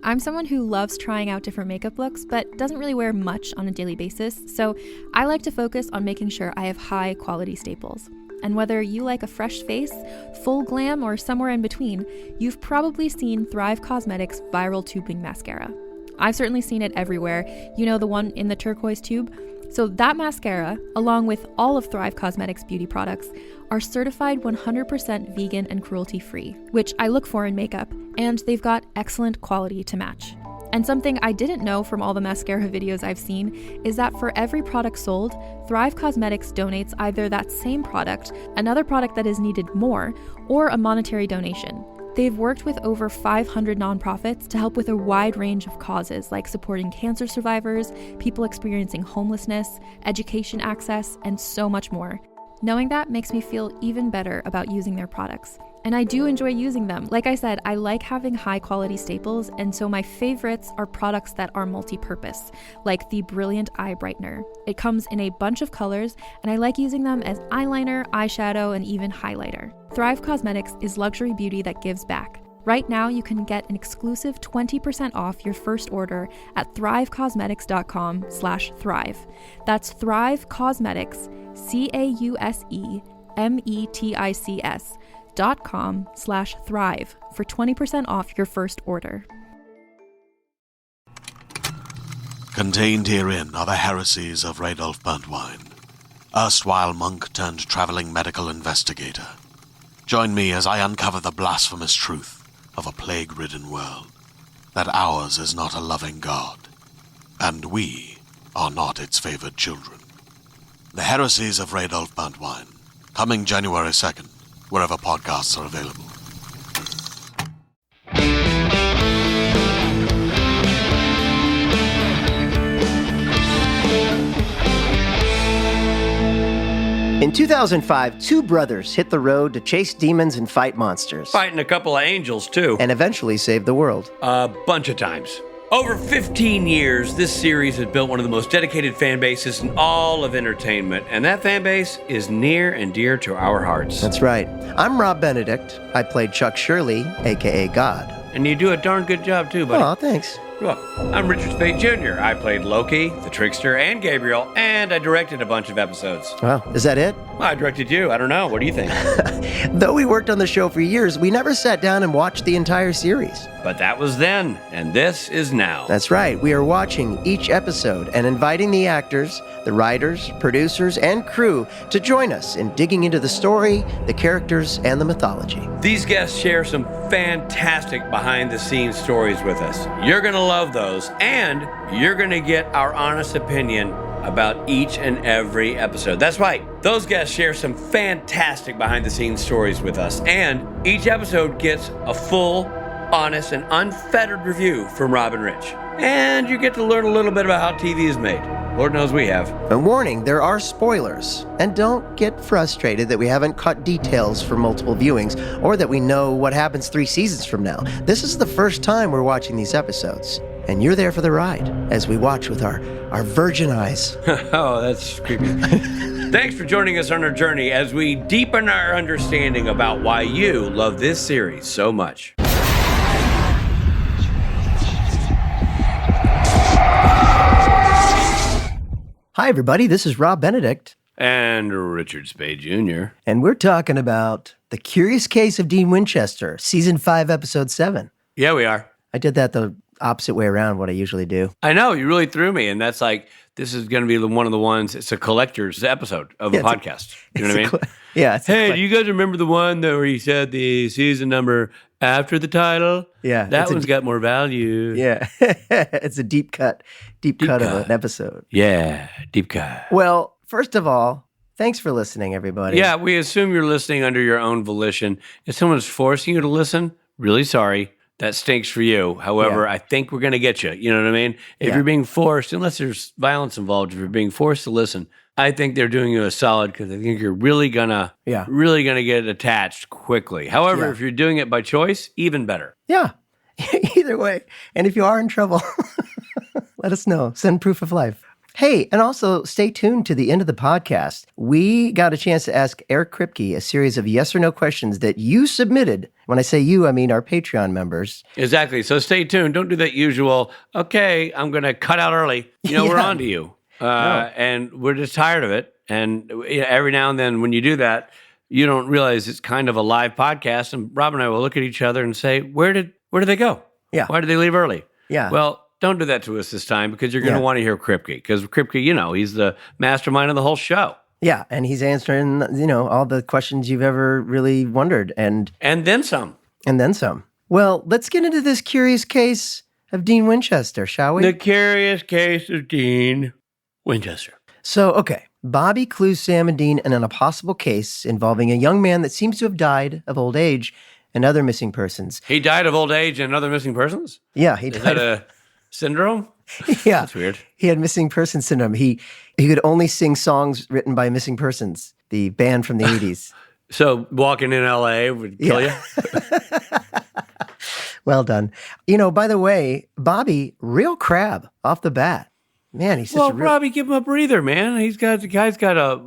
I'm someone who loves trying out different makeup looks, but doesn't really wear much on a daily basis, so I like to focus on making sure I have high quality staples. And whether you like a fresh face, full glam, or somewhere in between, you've probably seen Thrive Cosmetics Viral Tubing Mascara. I've certainly seen it everywhere. You know, the one in the turquoise tube? So that mascara, along with all of Thrive Cosmetics beauty products, are certified 100% vegan and cruelty-free, which I look for in makeup, and they've got excellent quality to match. And something I didn't know from all the mascara videos I've seen is that for every product sold, Thrive Cosmetics donates either that same product, another product that is needed more, or a monetary donation. They've worked with over 500 nonprofits to help with a wide range of causes like supporting cancer survivors, people experiencing homelessness, education access, and so much more. Knowing that makes me feel even better about using their products. And I do enjoy using them. Like I said, I like having high quality staples, and so my favorites are products that are multi-purpose, like the Brilliant Eye Brightener. It comes in a bunch of colors, and I like using them as eyeliner, eyeshadow, and even highlighter. Thrive Cosmetics is luxury beauty that gives back. Right now, you can get an exclusive 20% off your first order at thrivecosmetics.com/thrive. That's Thrive Cosmetics, CAUSEMETICS.com/thrive for 20% off your first order. Contained herein are the heresies of Radolf Burntwine, erstwhile monk turned traveling medical investigator. Join me as I uncover the blasphemous truth of a plague-ridden world, that ours is not a loving God, and we are not its favored children. The Heresies of Radolf Burntwine, coming January 2nd, wherever podcasts are available. In 2005, two brothers hit the road to chase demons and fight monsters. Fighting a couple of angels, too. And eventually save the world. A bunch of times. Over 15 years, this series has built one of the most dedicated fan bases in all of entertainment, and that fan base is near and dear to our hearts. That's right. I'm Rob Benedict. I played Chuck Shirley, a.k.a. God. And you do a darn good job, too, buddy. Aw, thanks. Well, I'm Richard Spade Jr. I played Loki, the Trickster, and Gabriel, and I directed a bunch of episodes. Wow, is that it? I directed you. I don't know. What do you think? Though we worked on the show for years, we never sat down and watched the entire series. But that was then, and this is now. That's right. We are watching each episode and inviting the actors, the writers, producers, and crew to join us in digging into the story, the characters, and the mythology. These guests share some fantastic behind-the-scenes stories with us. You're going to love those, and you're going to get our honest opinion about each and every episode. That's right. Those guests share some fantastic behind-the-scenes stories with us, and each episode gets a full, honest, and unfettered review from Rob and Rich. And you get to learn a little bit about how TV is made. Lord knows we have. A warning, there are spoilers. And don't get frustrated that we haven't caught details for multiple viewings or that we know what happens 3 seasons from now. This is the first time we're watching these episodes. And you're there for the ride as we watch with our virgin eyes. Oh, that's creepy. Thanks for joining us on our journey as we deepen our understanding about why you love this series so much. Hi, everybody. This is Rob Benedict. And Richard Spade Jr. And we're talking about The Curious Case of Dean Winchester, Season 5, Episode 7. Yeah, we are. I did that the opposite way around what I usually do. I know. You really threw me. And that's like, this is going to be one of the ones, it's a collector's episode of a podcast. You know what I mean? Yeah. Hey, do you guys remember the one where he said the season number after the title? Yeah. That one's got more value. Yeah. It's a deep cut of an episode. Yeah, deep cut. Well, first of all, thanks for listening, everybody. Yeah, we assume you're listening under your own volition. If someone's forcing you to listen, really sorry. That stinks for you. However, I think we're going to get you. You know what I mean? If you're being forced, unless there's violence involved, if you're being forced to listen, I think they're doing you a solid because I think you're really gonna get attached quickly. However, if you're doing it by choice, even better. Yeah. Either way. And if you are in trouble, let us know. Send proof of life. Hey, and also stay tuned to the end of the podcast. We got a chance to ask Eric Kripke a series of yes or no questions that you submitted. When I say you, I mean our Patreon members. Exactly. So stay tuned. Don't do that usual, okay, I'm going to cut out early. We're on to you. And we're just tired of it. And every now and then when you do that, you don't realize it's kind of a live podcast. And Rob and I will look at each other and say, where did they go? Yeah. Why did they leave early? Yeah. Well, don't do that to us this time because you're going to want to hear Kripke. Because Kripke, he's the mastermind of the whole show. Yeah, and he's answering, all the questions you've ever really wondered. And then some. And then some. Well, let's get into this curious case of Dean Winchester, shall we? The curious case of Dean Winchester. So, okay. Bobby clues Sam and Dean in on a possible case involving a young man that seems to have died of old age and other missing persons. He died of old age and other missing persons? Yeah, he died. Is that a syndrome? Yeah. That's weird. He had missing person syndrome. He could only sing songs written by Missing Persons, the band from the 80s. So walking in L.A. would kill you? Well done. By the way, Bobby, real crab off the bat. Man, he's just Robbie, give him a breather, man. The guy's got a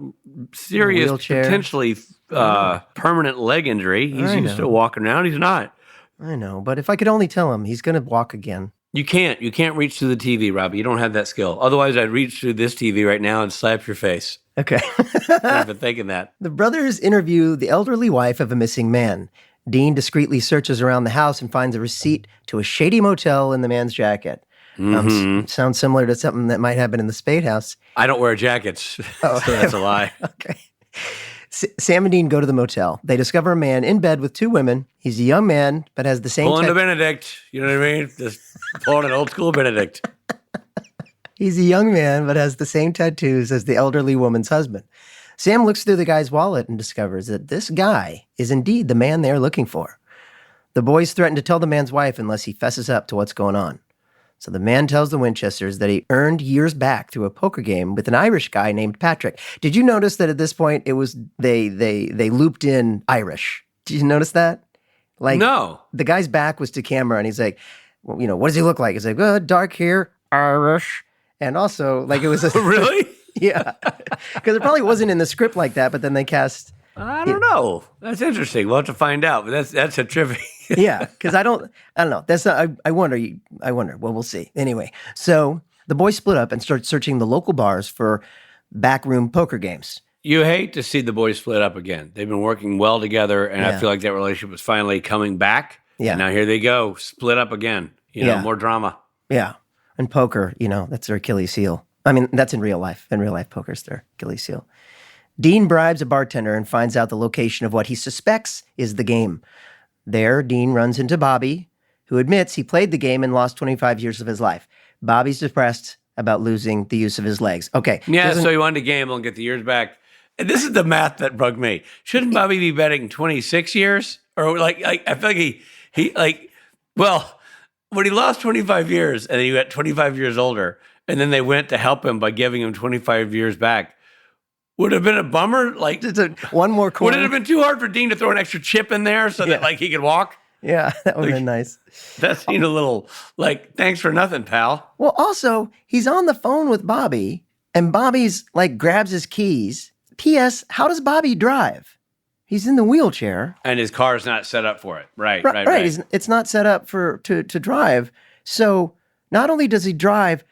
serious, wheelchair. Potentially permanent leg injury. He's still walking around. He's not. I know, but if I could only tell him, he's going to walk again. You can't reach through the TV, Robbie. You don't have that skill. Otherwise, I'd reach through this TV right now and slap your face. Okay. I've been thinking that. The brothers interview the elderly wife of a missing man. Dean discreetly searches around the house and finds a receipt to a shady motel in the man's jacket. Sounds similar to something that might happen in the Spade house. I don't wear jackets, so that's a lie. Okay. Sam and Dean go to the motel. They discover a man in bed with two women. He's a young man, but has the same... Pulling a Benedict, you know what I mean? Just pulling an old school Benedict. He's a young man, but has the same tattoos as the elderly woman's husband. Sam looks through the guy's wallet and discovers that this guy is indeed the man they're looking for. The boys threaten to tell the man's wife unless he fesses up to what's going on. So the man tells the Winchesters that he earned years back through a poker game with an Irish guy named Patrick. Did you notice that at this point it was they looped in Irish? Did you notice that? No. The guy's back was to camera and he's like, well, what does he look like? He's like, dark hair, Irish. And also, it was a... Really? Yeah. Because it probably wasn't in the script like that, but then they cast... I don't know. That's interesting. We'll have to find out. But that's a trivia. Yeah, because I don't know. That's not. I wonder. Well, we'll see. Anyway, so the boys split up and start searching the local bars for backroom poker games. You hate to see the boys split up again. They've been working well together, and I feel like that relationship was finally coming back. Yeah. And now here they go, split up again. More drama. Yeah, and poker. That's their Achilles heel. I mean, that's in real life. In real life, poker's their Achilles heel. Dean bribes a bartender and finds out the location of what he suspects is the game. There, Dean runs into Bobby, who admits he played the game and lost 25 years of his life. Bobby's depressed about losing the use of his legs. Okay. Yeah, so he wanted to gamble and get the years back. And this is the math that bugged me. Shouldn't Bobby be betting 26 years? Or I feel like when he lost 25 years and he got 25 years older, and then they went to help him by giving him 25 years back, would it have been a bummer? One more corner. Would it have been too hard for Dean to throw an extra chip in there so that he could walk? Yeah, that would have been nice. That seemed a little thanks for nothing, pal. Well, also, he's on the phone with Bobby, and Bobby's grabs his keys. P.S. How does Bobby drive? He's in the wheelchair. And his car's not set up for it. Right. It's not set up to drive. So not only does he drive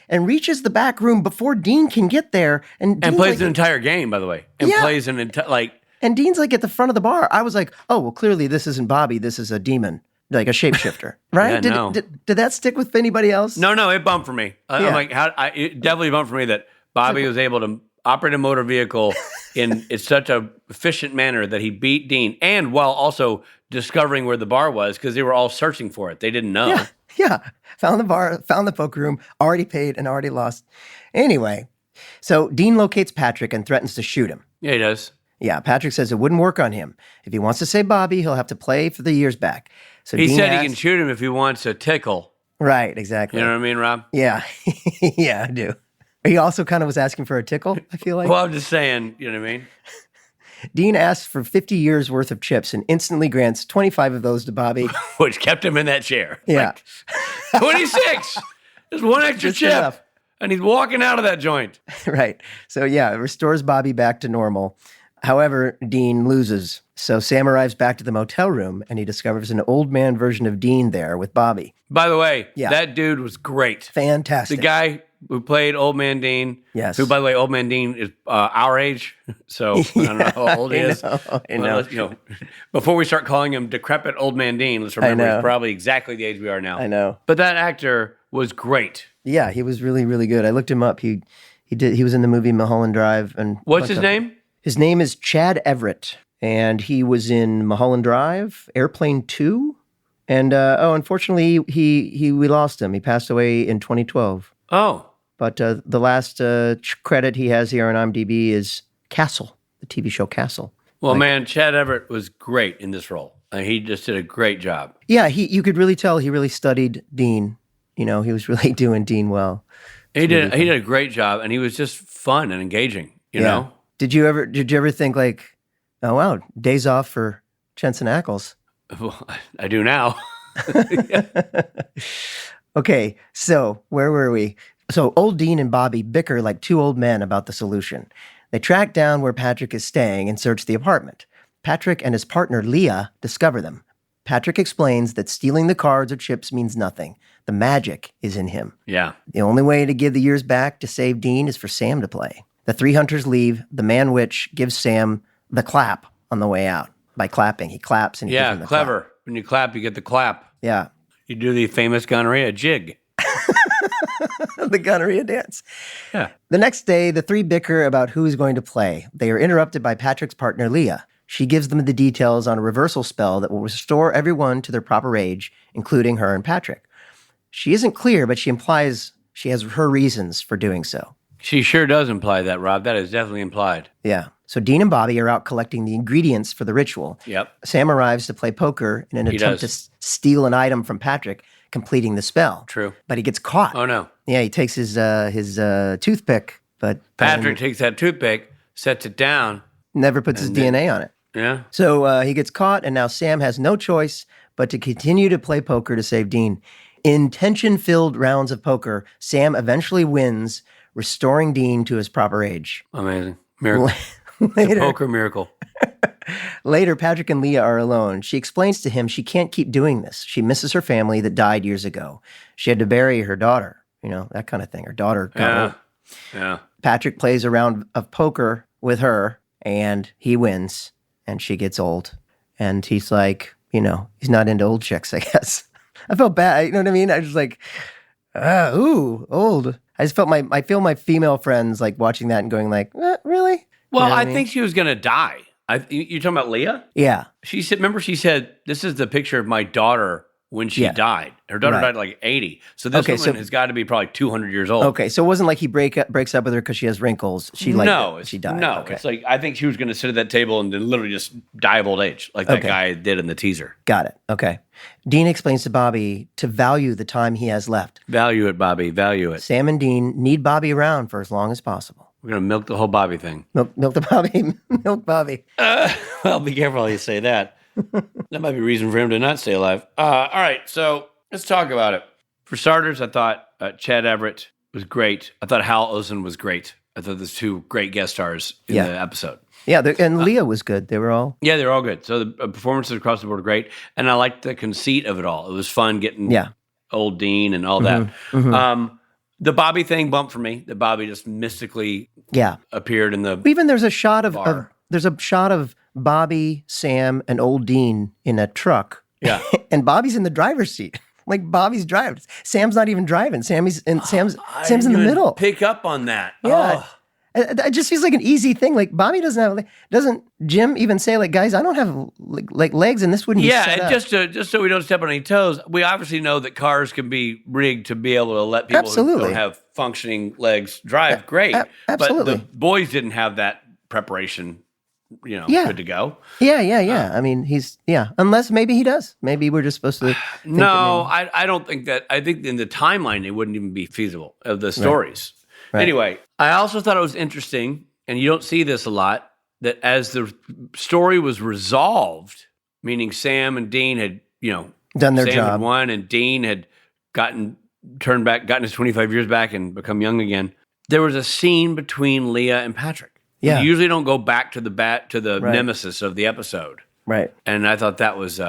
and reaches the back room before Dean can get there. And plays an entire game, by the way. And plays an entire, And Dean's at the front of the bar. I was like, oh, well, clearly this isn't Bobby. This is a demon, a shapeshifter, right? Did that stick with anybody else? No, it bumped for me. I'm like, it definitely bumped for me that Bobby was able to operate a motor vehicle in such a efficient manner that he beat Dean, and while also discovering where the bar was, because they were all searching for it. They didn't know. Yeah. Found the bar, found the poker room, already paid and already lost. Anyway, so Dean locates Patrick and threatens to shoot him. Yeah, he does. Yeah, Patrick says it wouldn't work on him. If he wants to save Bobby, he'll have to play for the years back. So he Dean said he can shoot him if he wants a tickle. Right, exactly. You know what I mean, Rob? Yeah. Yeah, I do. He also kind of was asking for a tickle, I feel like. Well, I'm just saying, you know what I mean? Dean asks for 50 years worth of chips and instantly grants 25 of those to Bobby. Which kept him in that chair. Yeah. 26! There's one extra Just chip. enough. and he's walking out of that joint. Right. So, yeah, it restores Bobby back to normal. However, Dean loses. So Sam arrives back to the motel room, and he discovers an old man version of Dean there with Bobby. By the way, that dude was great. Fantastic. The guy who played Old Man Dean. Yes. Who, by the way, Old Man Dean is our age. So I don't know how old he is. I know. Before we start calling him decrepit Old Man Dean, let's remember he's probably exactly the age we are now. I know. But that actor was great. Yeah, he was really, really good. I looked him up. He was in the movie Mulholland Drive. And what's his name? His name is Chad Everett, and he was in Mulholland Drive, Airplane 2, and unfortunately, we lost him. He passed away in 2012. Oh. But the last credit he has here on IMDb is Castle, the TV show Castle. Well, man, Chad Everett was great in this role. He just did a great job. Yeah, you could really tell he really studied Dean. He was really doing Dean well. He did a great job, and he was just fun and engaging, you know? Did you ever think like, oh wow, days off for Jensen Ackles? Well, I do now. Okay, so where were we? So old Dean and Bobby bicker like two old men about the solution. They track down where Patrick is staying and search the apartment. Patrick and his partner Leah discover them. Patrick explains that stealing the cards or chips means nothing. The magic is in him. Yeah. The only way to give the years back to save Dean is for Sam to play. The three hunters leave. The man witch gives Sam the clap on the way out. By clapping, he claps and he gives him the clever. clap. When you clap, you get the clap. Yeah. You do the famous gonorrhea jig. The gonorrhea dance. Yeah. The next day, the three bicker about who is going to play. They are interrupted by Patrick's partner, Leah. She gives them the details on a reversal spell that will restore everyone to their proper age, including her and Patrick. She isn't clear, but she implies she has her reasons for doing so. She sure does imply that, Rob. That is definitely implied. Yeah. So Dean and Bobby are out collecting the ingredients for the ritual. Yep. Sam arrives to play poker in an attempt to steal an item from Patrick, completing the spell. True. But he gets caught. Oh, no. Yeah, he takes his toothpick, but Patrick takes that toothpick, sets it down. Never puts his DNA on it. Yeah. So he gets caught, and now Sam has no choice but to continue to play poker to save Dean. In tension-filled rounds of poker, Sam eventually wins, restoring Dean to his proper age. Amazing. Miracle. Later, poker miracle. Later, Patrick and Leah are alone. She explains to him she can't keep doing this. She misses her family that died years ago. She had to bury her daughter, that kind of thing. Her daughter got old. Yeah. Patrick plays a round of poker with her, and he wins, and she gets old. And he's like, he's not into old chicks, I guess. I felt bad. You know what I mean? I was like, old. I just felt I feel my female friends like watching that and going like, really? Well, I think she was going to die. You talking about Leah? Yeah. She said, this is the picture of my daughter when she died. Her daughter died at like 80. So this woman has got to be probably 200 years old. Okay, so it wasn't like he breaks up with her because she has wrinkles. She died. No, okay. It's like I think she was going to sit at that table and then literally just die of old age, like that guy did in the teaser. Got it. Okay. Dean explains to Bobby to value the time he has left. Value it, Bobby. Value it. Sam and Dean need Bobby around for as long as possible. We're going to milk the whole Bobby thing. Milk the Bobby. Milk Bobby. Well, be careful how you say that. That might be a reason for him to not stay alive. All right, so let's talk about it. For starters, I thought Chad Everett was great. I thought Hal Ozsan was great. I thought there's two great guest stars in the episode. Yeah, and Leah was good. They were all... Yeah, they were all good. So the performances across the board were great. And I liked the conceit of it all. It was fun getting old Dean and all that. Mm-hmm. The Bobby thing bumped for me. The Bobby just mystically appeared in the Even there's a shot of Bobby, Sam, and old Dean in a truck. Yeah. And Bobby's in the driver's seat. Like Bobby's driving. Sam's not even driving. Sam's in the middle. Pick up on that. Yeah. Oh. It just feels like an easy thing. Like Bobby doesn't Jim even say like, guys, I don't have like legs and this wouldn't be set up. just so we don't step on any toes. We obviously know that cars can be rigged to be able to let people who don't have functioning legs drive. Great. Absolutely. But the boys didn't have that prepreparation, good to go. Yeah. I mean, unless maybe he does. Maybe we're just supposed to. I don't think that. I think in the timeline, it wouldn't even be feasible of the stories. Right. Anyway, I also thought it was interesting, and you don't see this a lot, that as the story was resolved, meaning Sam and Dean had, done their Sam job. had won, and Dean had gotten gotten his 25 years back and become young again. There was a scene between Leah and Patrick. Yeah. You usually don't go back to the Right. nemesis of the episode. Right. And I thought that was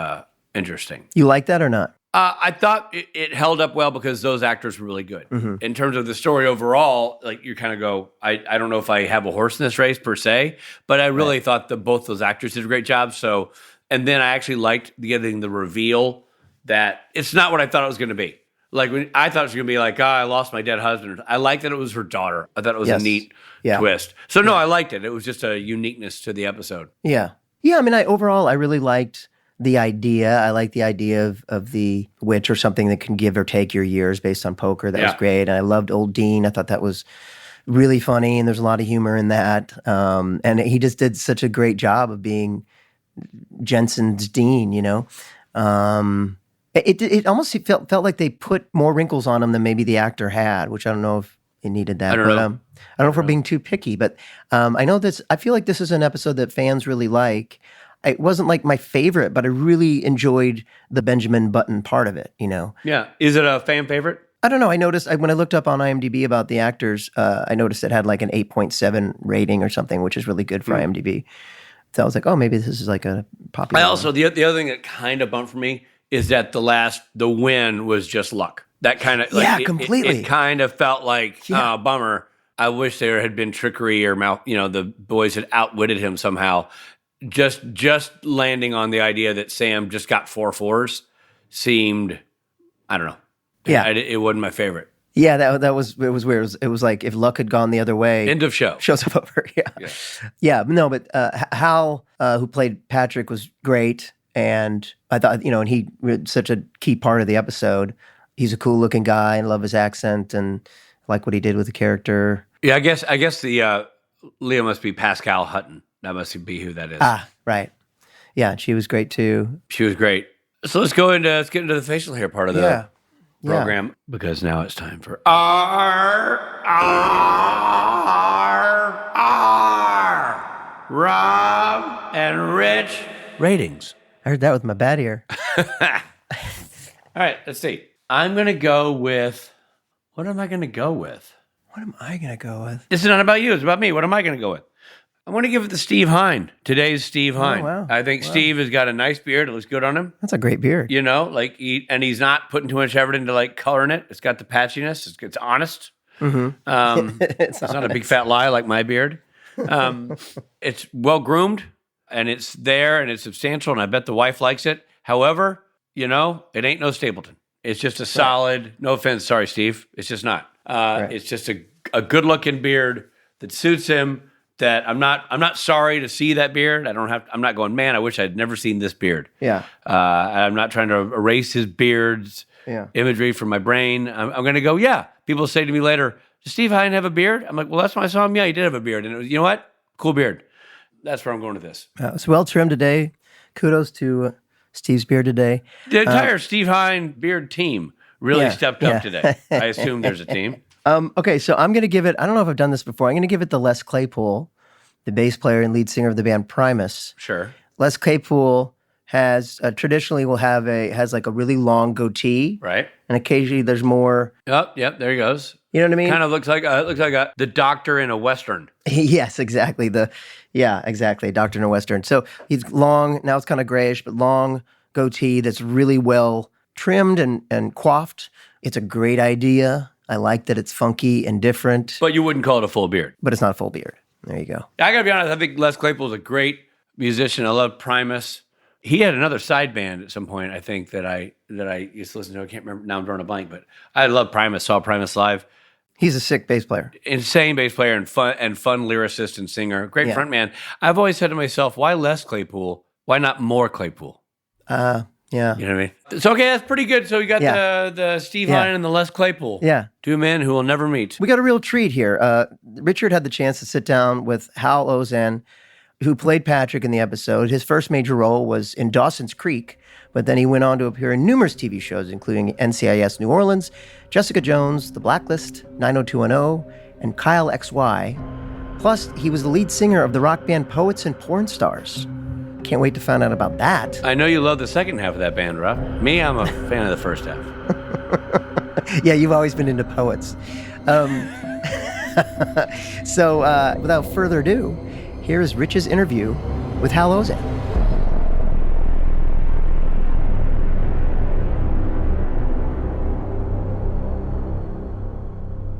interesting. You like that or not? I thought it held up well because those actors were really good. In terms of the story overall, like you kind of go, I don't know if I have a horse in this race per se, but I really thought that both those actors did a great job. So, and then I actually liked getting the reveal that it's not what I thought it was going to be. Like when I thought it was going to be like, I lost my dead husband. I liked that it was her daughter. I thought it was a neat twist. So no, I liked it. It was just a uniqueness to the episode. Yeah. Yeah, I mean, overall, I really liked the idea. I like the idea of the witch or something that can give or take your years based on poker. That was great. And I loved Old Dean. I thought that was really funny, and there's a lot of humor in that. And he just did such a great job of being Jensen's Dean, you know? It almost felt like they put more wrinkles on him than maybe the actor had, which I don't know if he needed that. I don't know. I don't know if we're being too picky, but I know this. I feel like this is an episode that fans really like. It wasn't like my favorite, but I really enjoyed the Benjamin Button part of it, you know? Yeah. Is it a fan favorite? I don't know. I noticed when I looked up on IMDb about the actors, I noticed it had like an 8.7 rating or something, which is really good for IMDb. So I was like, oh, maybe this is like a popular one. The other thing that kind of bumped for me is that the win was just luck. That kind of, completely. It kind of felt like, bummer. I wish there had been trickery or the boys had outwitted him somehow. Just landing on the idea that Sam just got 4 4s seemed, I don't know. Yeah. It wasn't my favorite. Yeah, it was weird. It was like if luck had gone the other way. End of show. Show's over. Yeah. No, but Hal, who played Patrick, was great. And I thought, and he was such a key part of the episode. He's a cool looking guy and love his accent and like what he did with the character. Yeah, I guess the Leah must be Pascal Hutton. That must be who that is. Ah, right. Yeah, she was great too. She was great. So let's get into the facial hair part of the program because now it's time for Rob and Rich ratings. I heard that with my bad ear. All right, let's see. I'm going to go with, what am I going to go with? What am I going to go with? This is not about you. It's about me. What am I going to go with? I'm going to give it to Steve Hine. Today's Steve Hine. Oh, wow. I think Steve has got a nice beard. It looks good on him. That's a great beard. And he's not putting too much effort into like coloring it. It's got the patchiness. It's honest. Mm-hmm. It's not a big fat lie like my beard. It's well groomed and it's there and it's substantial and I bet the wife likes it. However, it ain't no Stapleton. It's just a solid, no offense, sorry, Steve. It's just not. It's just a good looking beard that suits him. That I'm not sorry to see that beard. I'm not going, man, I wish I'd never seen this beard. Yeah. I'm not trying to erase his beard's imagery from my brain. I'm going to go, yeah. People say to me later, does Steve Hine have a beard? I'm like, well, that's when I saw him. Yeah, he did have a beard. And it was, you know what? Cool beard. That's where I'm going with this. It's well trimmed today. Kudos to Steve's beard today. The entire Steve Hine beard team really stepped up today. I assume there's a team. Okay, so I'm going to give it, I don't know if I've done this before. I'm going to give it to Les Claypool, the bass player and lead singer of the band Primus. Sure. Les Claypool has traditionally has like a really long goatee. Right. And occasionally there's more. Oh, yep, there he goes. You know what I mean? Kind of looks like the doctor in a Western. Yes, exactly. Exactly. Doctor in a Western. So he's long, now it's kind of grayish, but long goatee that's really well trimmed and coiffed. It's a great idea. I like that it's funky and different. But you wouldn't call it a full beard. But it's not a full beard. There you go. I got to be honest, I think Les Claypool's a great musician. I love Primus. He had another side band at some point, I think, that I used to listen to. I can't remember. Now I'm drawing a blank, but I love Primus. Saw Primus live. He's a sick bass player. Insane bass player and fun lyricist and singer. Great frontman. I've always said to myself, why Les Claypool? Why not more Claypool? Yeah. You know what I mean? So, okay, that's pretty good. So we got the Steve Hine and the Les Claypool. Yeah. Two men who will never meet. We got a real treat here. Richard had the chance to sit down with Hal Ozsan, who played Patrick in the episode. His first major role was in Dawson's Creek, but then he went on to appear in numerous TV shows, including NCIS New Orleans, Jessica Jones, The Blacklist, 90210, and Kyle XY. Plus, he was the lead singer of the rock band Poets and Porn Stars. Can't wait to find out about that. I know you love the second half of that band, Rob. Me, I'm a fan of the first half. Yeah, you've always been into poets. So, without further ado, here is Rich's interview with Hal Ozsan.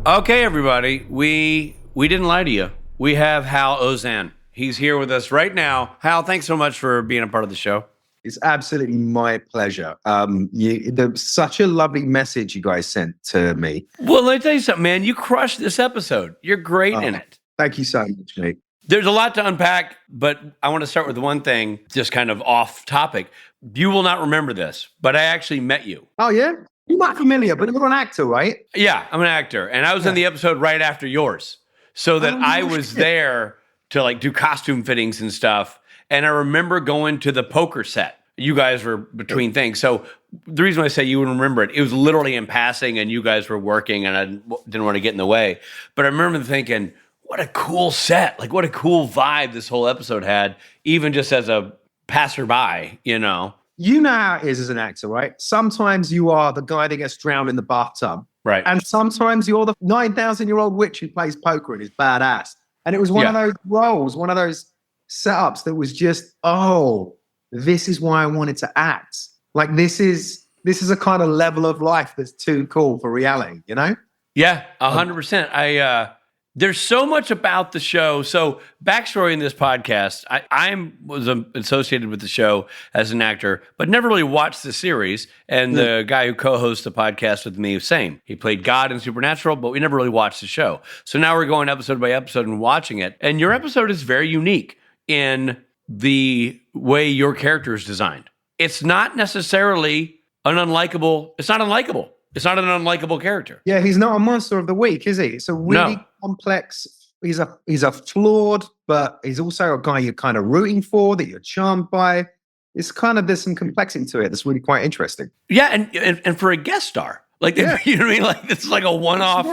Okay, everybody, we didn't lie to you. We have Hal Ozsan. He's here with us right now. Hal, thanks so much for being a part of the show. It's absolutely my pleasure. There's such a lovely message you guys sent to me. Well, let me tell you something, man. You crushed this episode. You're great in it. Thank you so much, mate. There's a lot to unpack, but I want to start with one thing, just kind of off topic. You will not remember this, but I actually met you. Oh, yeah? You're not familiar, but you're an actor, right? Yeah, I'm an actor. And I was in the episode right after yours. So that I was there to like do costume fittings and stuff. And I remember going to the poker set. You guys were between things. So the reason I say you would remember it, it was literally in passing and you guys were working and I didn't want to get in the way. But I remember thinking, what a cool set. Like what a cool vibe this whole episode had, even just as a passerby, you know? You know how it is as an actor, right? Sometimes you are the guy that gets drowned in the bathtub. Right. And sometimes you're the 9,000-year-old witch who plays poker and is badass. And it was one of those roles, one of those setups that was just, oh, this is why I wanted to act. Like this is a kind of level of life that's too cool for reality, you know? Yeah, 100%. There's so much about the show. So backstory in this podcast, I was associated with the show as an actor, but never really watched the series. And the guy who co-hosts the podcast with me, same. He played God in Supernatural, but we never really watched the show. So now we're going episode by episode and watching it. And your episode is very unique in the way your character is designed. It's not necessarily it's not unlikable. It's not an unlikable character. Yeah, he's not a monster of the week, is he? It's a really complex. He's a flawed, but he's also a guy you're kind of rooting for, that you're charmed by. It's kind of, there's some complexity to it that's really quite interesting. Yeah, and for a guest star, like you know what I mean, like this is like a one-off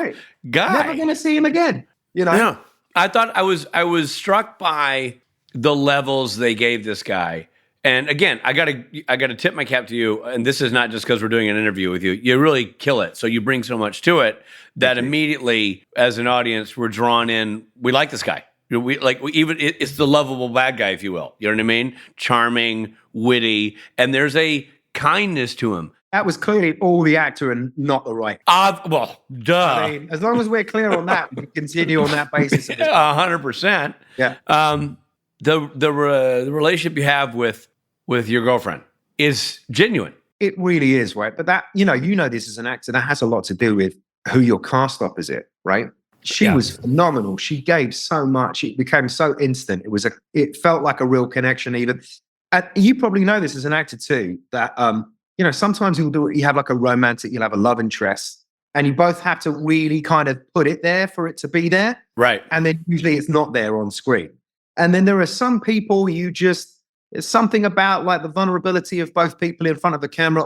guy. Never gonna see him again. You know. Yeah, I thought I was struck by the levels they gave this guy. And again, I gotta tip my cap to you. And this is not just because we're doing an interview with you. You really kill it. So you bring so much to it that immediately, as an audience, we're drawn in. We like this guy. It's the lovable bad guy, if you will. You know what I mean? Charming, witty, and there's a kindness to him. That was clearly all the actor and not the writer. Well, duh. I mean, as long as we're clear on that, we can continue on that basis. 100%. Yeah. The relationship you have with your girlfriend is genuine. It really is, right? But that, you know this as an actor, that has a lot to do with who you're cast opposite, right? She was phenomenal. She gave so much. It became so instant. It felt like a real connection even. And you probably know this as an actor too, that, sometimes you'll have like you'll have a love interest and you both have to really kind of put it there for it to be there. Right. And then usually it's not there on screen. And then there are some people it's something about like the vulnerability of both people in front of the camera.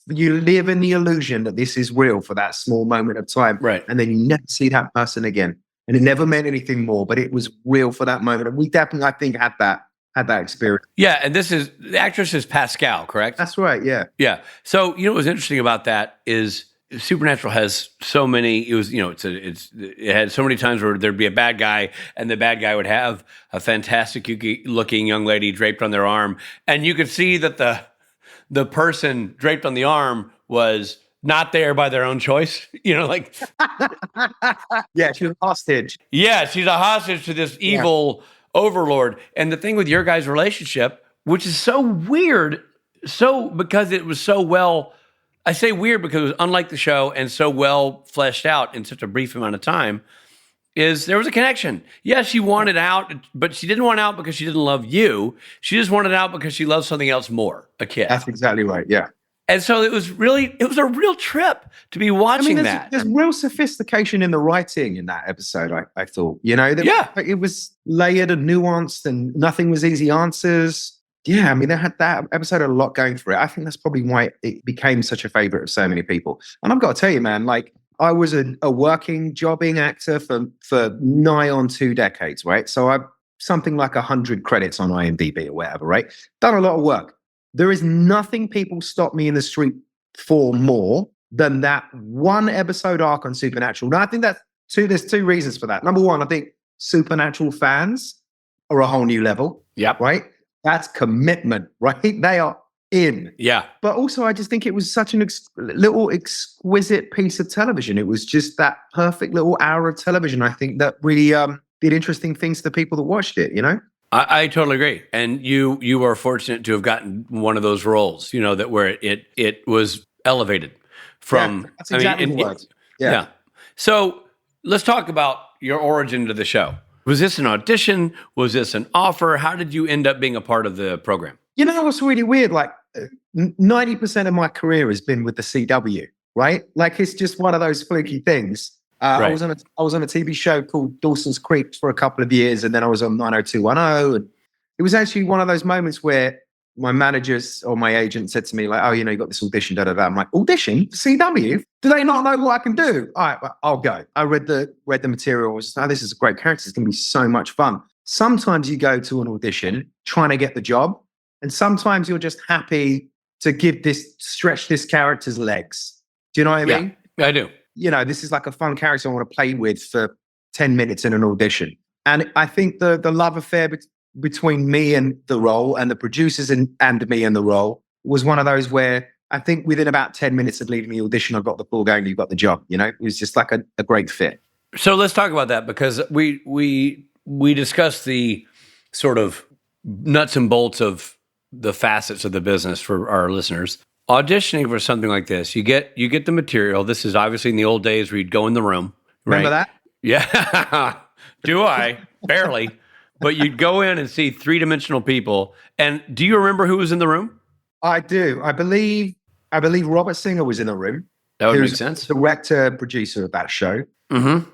You live in the illusion that this is real for that small moment of time. Right. And then you never see that person again. And it never meant anything more, but it was real for that moment. And we definitely, I think, had that experience. Yeah. And the actress is Pascal, correct? That's right. Yeah. Yeah. So, what's interesting about that is Supernatural has so many, it had so many times where there'd be a bad guy and the bad guy would have a fantastic looking young lady draped on their arm. And you could see that the person draped on the arm was not there by their own choice, like. Yeah, she's a hostage. Yeah, she's a hostage to this evil overlord. And the thing with your guys' relationship, which is so weird, because it was so well, I say weird because it was unlike the show and so well fleshed out in such a brief amount of time, is there was a connection. Yeah, she wanted out, but she didn't want out because she didn't love you. She just wanted out because she loved something else more, a kid. That's exactly right, yeah. And so it was a real trip to be watching that. There's real sophistication in the writing in that episode, I thought. It was layered and nuanced and nothing was easy answers. Yeah, I mean, that episode had a lot going for it. I think that's probably why it became such a favorite of so many people. And I've got to tell you, man, like I was a working, jobbing actor for nigh on 2 decades, right? So I've something like 100 credits on IMDb or whatever, right? Done a lot of work. There is nothing people stop me in the street for more than that one episode arc on Supernatural. Now, I think there's two reasons for that. Number one, I think Supernatural fans are a whole new level. Yep. Right? That's commitment, right? They are in. Yeah. But also, I just think it was such an little exquisite piece of television. It was just that perfect little hour of television, I think, that really did interesting things to the people that watched it, you know? I totally agree. And you are fortunate to have gotten one of those roles, you know, that where it was elevated from. Yeah, that's exactly the word. Yeah. So let's talk about your origin to the show. Was this an audition? Was this an offer? How did you end up being a part of the program? You know what's really weird? Like 90% of my career has been with the CW, right? Like it's just one of those fluky things. Right. I was on a TV show called Dawson's Creek for a couple of years, and then I was on 90210, and it was actually one of those moments where my managers or my agent said to me, like, "Oh, you know, you got this audition, da da da." I'm like, "Audition for CW? Do they not know what I can do?" All right, well, I'll go. I read the material. I was, "Oh, this is a great character. It's going to be so much fun." Sometimes you go to an audition trying to get the job, and sometimes you're just happy to stretch this character's legs. Do you know what I mean? Yeah, I do. You know, this is like a fun character I want to play with for 10 minutes in an audition. And I think the love affair between me and the role and the producers and me and the role was one of those where I think within about 10 minutes of leaving the audition, I got the call going, "You got the job." You know, it was just like a great fit. So let's talk about that, because we discussed the sort of nuts and bolts of the facets of the business for our listeners. Auditioning for something like this, you get the material. This is obviously in the old days where you'd go in the room. Right? Remember that? Yeah. Do I? Barely. But you'd go in and see three-dimensional people. And do you remember who was in the room? I do. I believe Robert Singer was in the room. That would He make was sense. the director, producer of that show. Mm-hmm.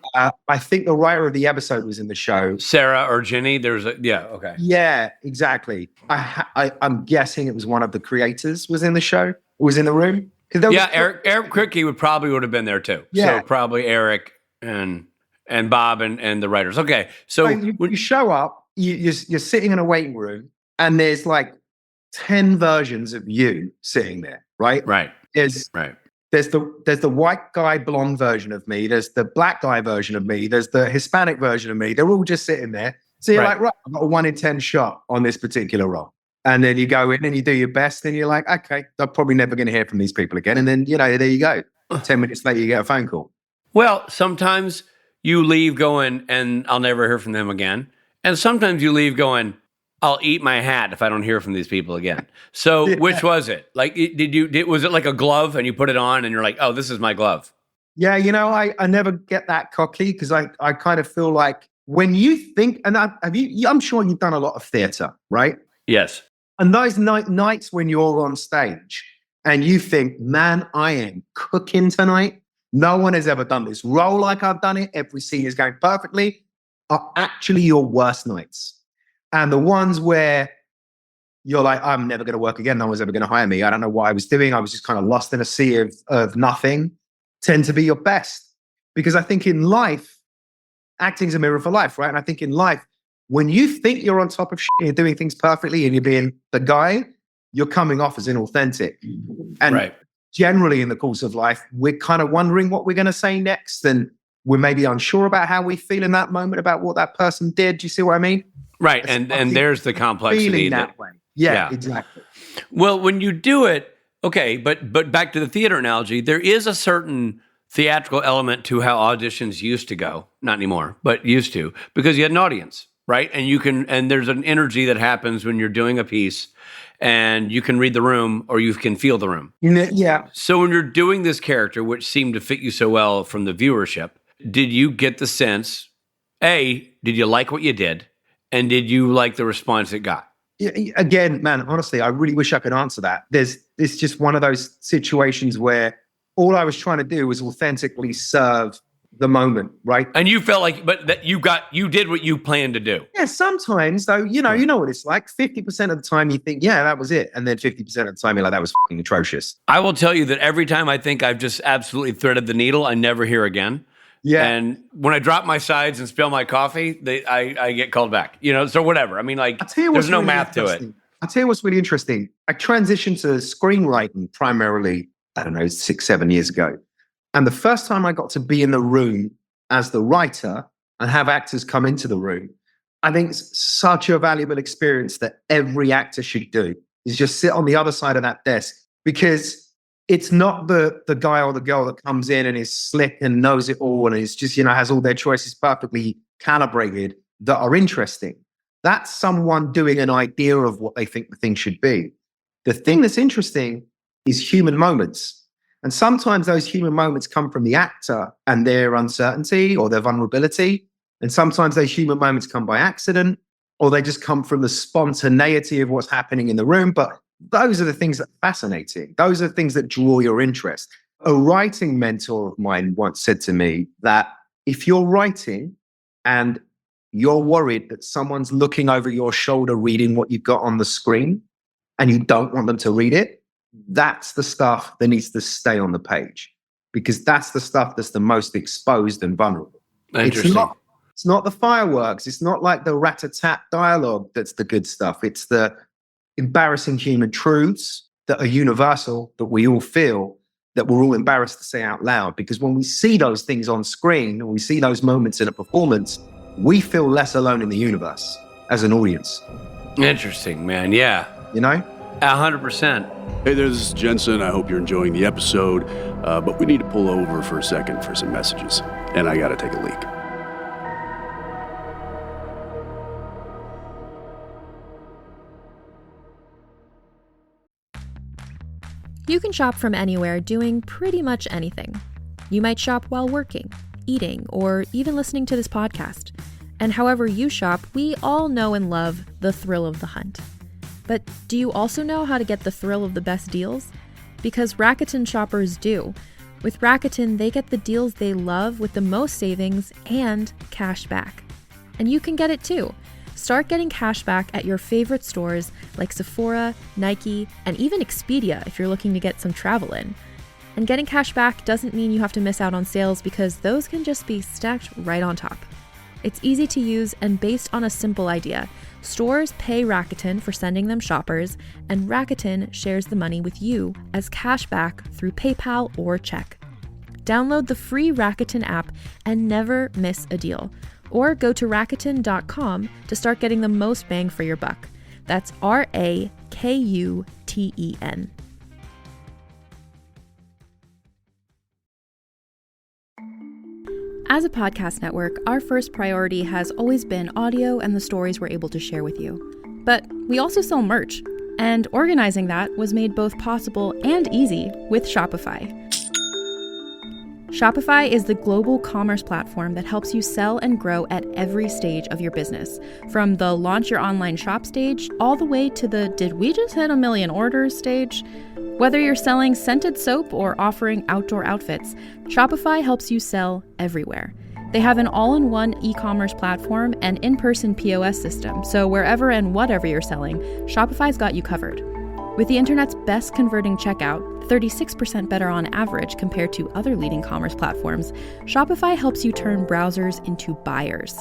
I think the writer of the episode was in the show. Sarah or Jenny. Okay. Yeah, exactly. I'm guessing it was one of the creators was in the show, was in the room. Eric Kripke would have been there too. Yeah. So probably Eric and Bob and the writers. Okay. So you show up, you're sitting in a waiting room, and there's like 10 versions of you sitting there, right? Right. There's the white guy blonde version of me. There's the black guy version of me. There's the Hispanic version of me. They're all just sitting there. So you're like, right, I've got a 1 in 10 shot on this particular role. And then you go in and you do your best, and you're like, okay, I'm probably never going to hear from these people again. And then, you know, there you go. 10 minutes later, you get a phone call. Well, sometimes you leave going, and I'll never hear from them again. And sometimes you leave going, I'll eat my hat if I don't hear from these people again. So which was it? Like, was it like a glove and you put it on and you're like, oh, this is my glove? Yeah, you know, I never get that cocky, because I kind of feel like when you think, and I'm sure you've done a lot of theater, right? Yes. And those nights when you're on stage and you think, man, I am cooking tonight. No one has ever done this role like I've done it. Every scene is going perfectly, are actually your worst nights. And the ones where you're like, I'm never going to work again. No one's ever going to hire me. I don't know what I was doing. I was just kind of lost in a sea of nothing, tend to be your best. Because I think in life, acting's a mirror for life, right? And I think in life, when you think you're on top of shit, you're doing things perfectly and you're being the guy, you're coming off as inauthentic. And generally in the course of life, we're kind of wondering what we're going to say next. And we're maybe unsure about how we feel in that moment about what that person did. Do you see what I mean? Right. And there's the complexity. Feeling that way. Yeah, exactly. Well, when you do it, okay, but back to the theater analogy, there is a certain theatrical element to how auditions used to go. Not anymore, but used to, because you had an audience, right? And there's an energy that happens when you're doing a piece, and you can read the room or you can feel the room. Yeah. So when you're doing this character, which seemed to fit you so well from the viewership, did you get the sense, A, did you like what you did? And did you like the response it got? Again, man, honestly, I really wish I could answer that. It's just one of those situations where all I was trying to do was authentically serve the moment, right? And you felt like, but that you did what you planned to do. Yeah, sometimes though, you know what it's like. 50% of the time you think, yeah, that was it. And then 50% of the time you're like, that was fucking atrocious. I will tell you that every time I think I've just absolutely threaded the needle, I never hear again. Yeah. And when I drop my sides and spill my coffee, I get called back, so whatever. I mean, like, there's no math to it. I'll tell you what's really interesting. I transitioned to screenwriting primarily I don't know, 6, 7 years ago. And the first time I got to be in the room as the writer and have actors come into the room, I think it's such a valuable experience that every actor should do, is just sit on the other side of that desk, because it's not the guy or the girl that comes in and is slick and knows it all and is just, has all their choices perfectly calibrated that are interesting. That's someone doing an idea of what they think the thing should be. The thing that's interesting is human moments. And sometimes those human moments come from the actor and their uncertainty or their vulnerability. And sometimes those human moments come by accident, or they just come from the spontaneity of what's happening in the room. But those are the things that are fascinating. Those are the things that draw your interest. A writing mentor of mine once said to me that if you're writing and you're worried that someone's looking over your shoulder reading what you've got on the screen and you don't want them to read it, that's the stuff that needs to stay on the page, because that's the stuff that's the most exposed and vulnerable. Interesting. It's not the fireworks. It's not like the rat-a-tat dialogue that's the good stuff. It's the embarrassing human truths that are universal, that we all feel, that we're all embarrassed to say out loud. Because when we see those things on screen, and we see those moments in a performance, we feel less alone in the universe as an audience. Interesting, man. Yeah. 100%. Hey there, this is Jensen. I hope you're enjoying the episode, but we need to pull over for a second for some messages, and I gotta take a leak. You can shop from anywhere doing pretty much anything. You might shop while working, eating, or even listening to this podcast. And however you shop, we all know and love the thrill of the hunt. But do you also know how to get the thrill of the best deals? Because Rakuten shoppers do. With Rakuten, they get the deals they love with the most savings and cash back. And you can get it too. Start getting cash back at your favorite stores like Sephora, Nike, and even Expedia if you're looking to get some travel in. And getting cash back doesn't mean you have to miss out on sales, because those can just be stacked right on top. It's easy to use and based on a simple idea. Stores pay Rakuten for sending them shoppers, and Rakuten shares the money with you as cash back through PayPal or check. Download the free Rakuten app and never miss a deal. Or go to Rakuten.com to start getting the most bang for your buck. That's Rakuten. As a podcast network, our first priority has always been audio and the stories we're able to share with you. But we also sell merch, and organizing that was made both possible and easy with Shopify. Shopify is the global commerce platform that helps you sell and grow at every stage of your business, from the launch your online shop stage all the way to the did we just hit 1 million orders stage. Whether you're selling scented soap or offering outdoor outfits, Shopify helps you sell everywhere. They have an all-in-one e-commerce platform and in-person POS system, so wherever and whatever you're selling, Shopify's got you covered. With the internet's best converting checkout, 36% better on average compared to other leading commerce platforms, Shopify helps you turn browsers into buyers.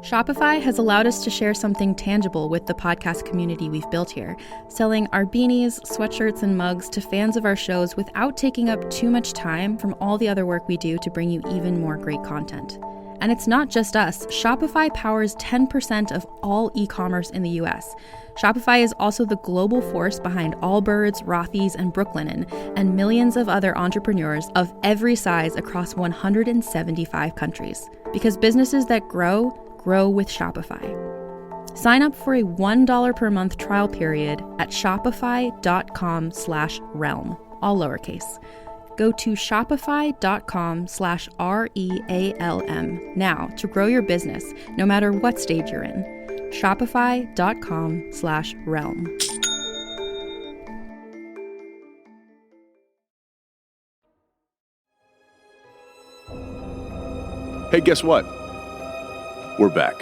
Shopify has allowed us to share something tangible with the podcast community we've built here, selling our beanies, sweatshirts, and mugs to fans of our shows without taking up too much time from all the other work we do to bring you even more great content. And it's not just us. Shopify powers 10% of all e-commerce in the US. Shopify is also the global force behind Allbirds, Rothy's, and Brooklinen, and millions of other entrepreneurs of every size across 175 countries. Because businesses that grow with Shopify. Sign up for a $1 per month trial period at shopify.com/realm, all lowercase. Go to shopify.com/REALM now to grow your business, no matter what stage you're in. Shopify.com/realm. Hey, guess what? We're back.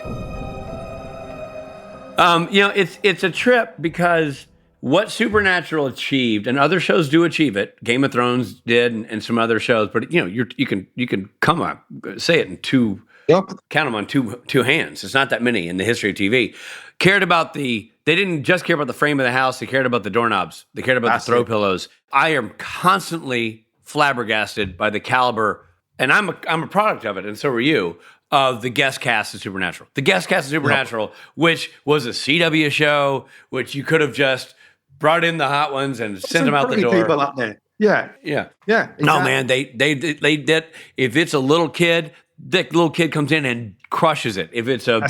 It's a trip, because what Supernatural achieved, and other shows do achieve it. Game of Thrones did, and some other shows. But you can come up, say it in two. Yep. Count them on two hands. It's not that many in the history of TV. They didn't just care about the frame of the house. They cared about the doorknobs. They cared about the throw pillows. I am constantly flabbergasted by the caliber, and I'm a product of it, and so are you, of the guest cast of Supernatural. The guest cast of Supernatural, which was a CW show, which you could have just brought in the hot ones and sent them out the door. People up there. Yeah. Exactly. No, man, they did. If it's a little kid, the little kid comes in and crushes it. If it's a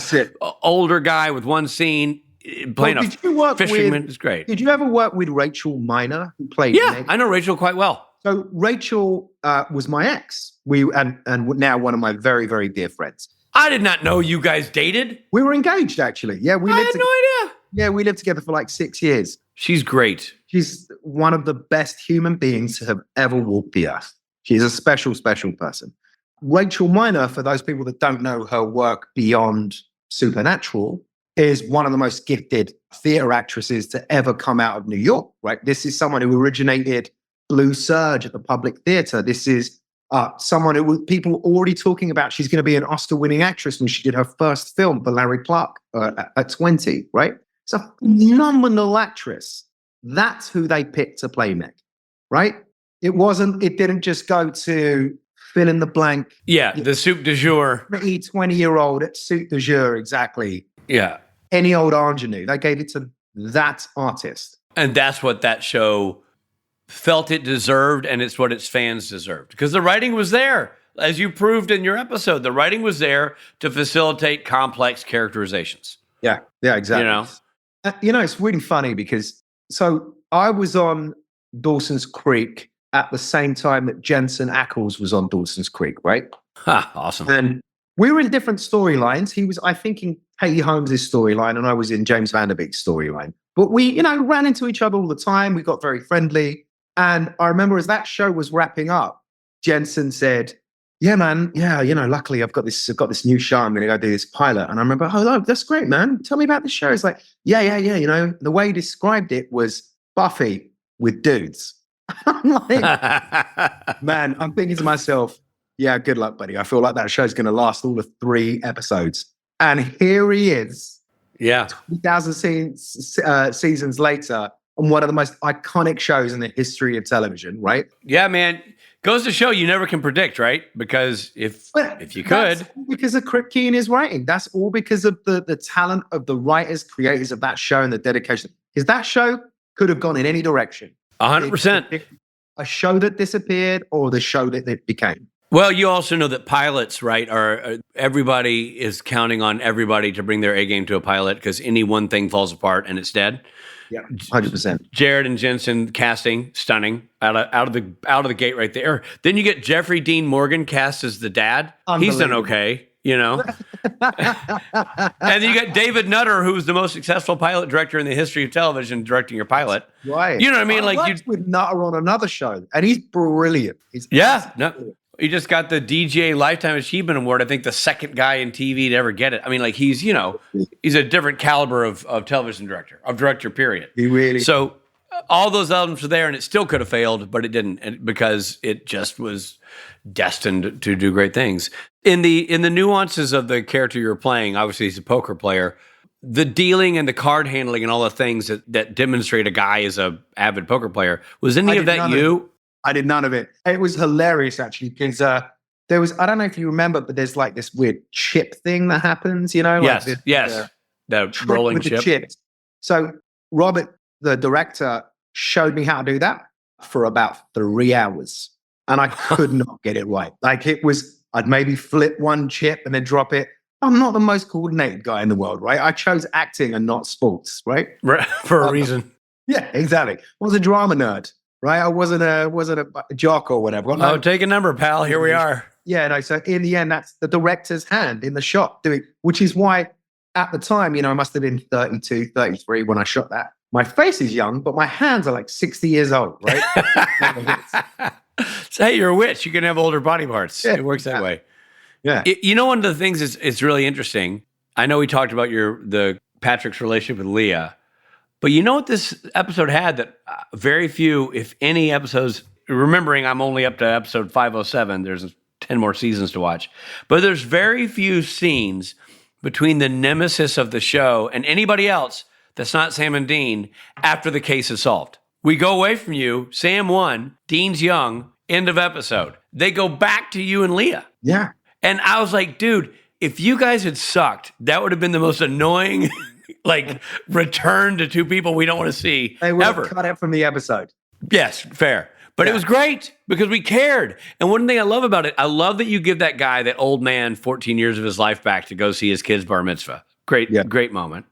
older guy with one scene playing a fisherman, it's great. Did you ever work with Rachel Miner, who played? Yeah, I know Rachel quite well. So Rachel was my ex. And now one of my very, very dear friends. I did not know you guys dated. We were engaged, actually. Yeah, I had no idea. Yeah, we lived together for like 6 years. She's great. She's one of the best human beings to have ever walked the earth. She's a special, special person. Rachel Miner, for those people that don't know her work beyond Supernatural, is one of the most gifted theater actresses to ever come out of New York, right? This is someone who originated Blue Surge at the Public Theater. This is someone who people already talking about. She's going to be an Oscar-winning actress when she did her first film for Larry Clark at 20, right? It's a phenomenal actress. That's who they picked to play Meg, right? It didn't just go to fill in the blank. Yeah, the soup du jour. 20-year-old at soup du jour, exactly. Yeah. Any old ingenue. They gave it to that artist. And that's what that show felt it deserved, and it's what its fans deserved. Because the writing was there. As you proved in your episode, the writing was there to facilitate complex characterizations. Yeah, exactly. It's really funny because, so I was on Dawson's Creek at the same time that Jensen Ackles was on Dawson's Creek, right? Awesome. And we were in different storylines. He was, I think, in Katie Holmes' storyline, and I was in James Van Der Beek's storyline. But we, ran into each other all the time. We got very friendly. And I remember as that show was wrapping up, Jensen said, yeah, man. Yeah, luckily I've got this new show. I'm going to go do this pilot. And I remember, oh, that's great, man. Tell me about the show. It's like, yeah. The way he described it was Buffy with dudes. I'm like, man, I'm thinking to myself, yeah, good luck, buddy. I feel like that show's going to last all of 3 episodes. And here he is. Yeah. 2,000 seasons later on one of the most iconic shows in the history of television, right? Yeah, man. Goes to show you never can predict, right? Because if you could. That's all because of Kripke and his writing. That's all because of the talent of the writers, creators of that show and the dedication. Because that show could have gone in any direction. 100%. A show that disappeared or the show that it became. Well, you also know that pilots, right, are everybody is counting on everybody to bring their A game to a pilot because any one thing falls apart and it's dead. Yeah, 100%. Jared and Jensen casting, stunning, out of the gate right there. Then you get Jeffrey Dean Morgan cast as the dad. He's done okay, And then you got David Nutter, who's the most successful pilot director in the history of television, directing your pilot. Right. You know what I mean? I worked with Nutter on another show, and he's brilliant. He just got the DGA Lifetime Achievement Award. I think the second guy in TV to ever get it. I mean, like he's a different caliber of television director, period. He really. So all those elements were there and it still could have failed, but it didn't because it just was destined to do great things. In the nuances of the character you're playing, obviously he's a poker player, the dealing and the card handling and all the things that demonstrate a guy as a avid poker player, was any of that you? I did none of it. It was hilarious, actually, because there was, I don't know if you remember, but there's like this weird chip thing that happens, Yes, like yes. The rolling with chip. The chips. So Robert, the director, showed me how to do that for about 3 hours. And I could not get it right. Like I'd maybe flip one chip and then drop it. I'm not the most coordinated guy in the world, right? I chose acting and not sports, right? For a reason. Yeah, exactly. I was a drama nerd. Right, I wasn't a jock or whatever. Take a number, pal. Here we are. Yeah, no. So in the end, that's the director's hand in the shot doing, which is why at the time, I must have been 32, 33 when I shot that. My face is young, but my hands are like 60 years old, right? So hey, you're a witch. You can have older body parts. Yeah, it works that way. Yeah. One of the things it's really interesting. I know we talked about the Patrick's relationship with Leah. But you know what this episode had that very few, if any, episodes, remembering I'm only up to episode 507, there's 10 more seasons to watch, but there's very few scenes between the nemesis of the show and anybody else that's not Sam and Dean after the case is solved. We go away from you, Sam won, Dean's young, end of episode. They go back to you and Leah. Yeah. And I was like, dude, if you guys had sucked, that would have been the most annoying, like, return to two people we don't want to see They would ever. have cut it from the episode. Yes, fair. But it was great because we cared. And one thing I love about it, I love that you give that guy, that old man, 14 years of his life back to go see his kid's bar mitzvah. Great moment.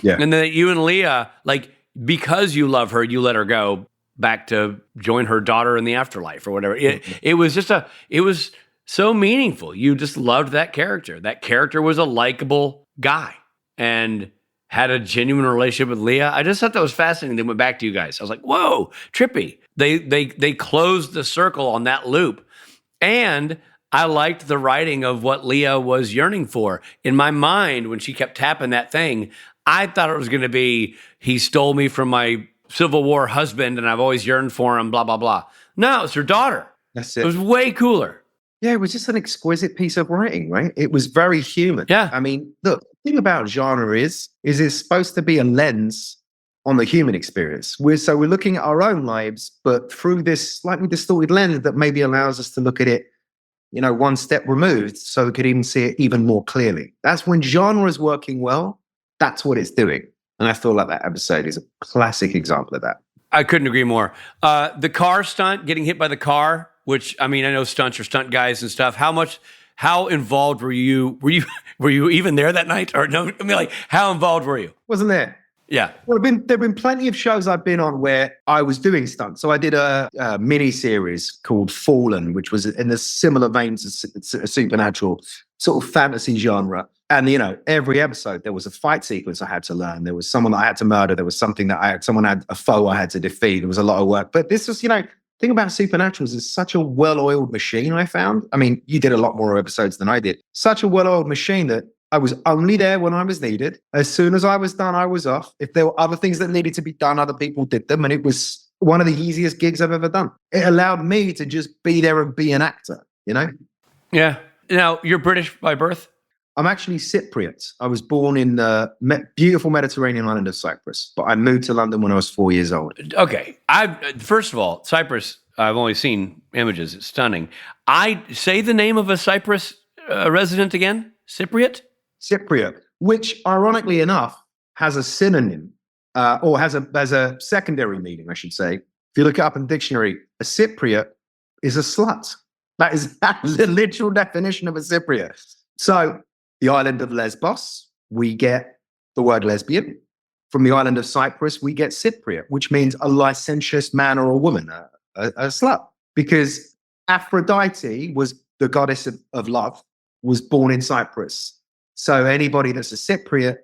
Yeah. And then you and Leah, like, because you love her, you let her go back to join her daughter in the afterlife or whatever. It was just it was so meaningful. You just loved that character. That character was a likable guy and had a genuine relationship with Leah. I just thought that was fascinating. They went back to you guys. I was like, whoa, trippy. They closed the circle on that loop. And I liked the writing of what Leah was yearning for. In my mind, when she kept tapping that thing, I thought it was going to be, he stole me from my Civil War husband and I've always yearned for him, blah, blah, blah. No, it's her daughter. That's it. It was way cooler. Yeah, it was just an exquisite piece of writing, right? It was very human. Yeah. I mean, look, the thing about genre is it's supposed to be a lens on the human experience. We're looking at our own lives, but through this slightly distorted lens that maybe allows us to look at it, one step removed, so we could even see it even more clearly. That's when genre is working well. That's what it's doing. And I feel like that episode is a classic example of that. I couldn't agree more. The car stunt, getting hit by the car, which, I mean, I know stunts are stunt guys and stuff. How involved were you? Were you even there that night? Or no? I mean, like, how involved were you? Wasn't there? Yeah. Well, there've been plenty of shows I've been on where I was doing stunts. So I did a mini series called Fallen, which was in the similar veins of Supernatural, sort of fantasy genre. And every episode there was a fight sequence I had to learn. There was someone that I had to murder. There was something that someone had a foe I had to defeat. There was a lot of work. But this was, thing about Supernatural is it's such a well-oiled machine, I found. I mean, you did a lot more episodes than I did. Such a well-oiled machine that I was only there when I was needed. As soon as I was done, I was off. If there were other things that needed to be done, other people did them. And it was one of the easiest gigs I've ever done. It allowed me to just be there and be an actor, Yeah. Now, you're British by birth? I'm actually Cypriot. I was born in the beautiful Mediterranean island of Cyprus, but I moved to London when I was 4 years old. Okay. First of all, Cyprus, I've only seen images. It's stunning. I say the name of a Cyprus resident again? Cypriot? Cypriot, which ironically enough has a synonym or has a secondary meaning, I should say. If you look it up in the dictionary, a Cypriot is a slut. That is the literal definition of a Cypriot. So the island of Lesbos, we get the word lesbian. From the island of Cyprus, we get Cypriot, which means a licentious man or a woman, a slut. Because Aphrodite was the goddess of love, was born in Cyprus. So anybody that's a Cypriot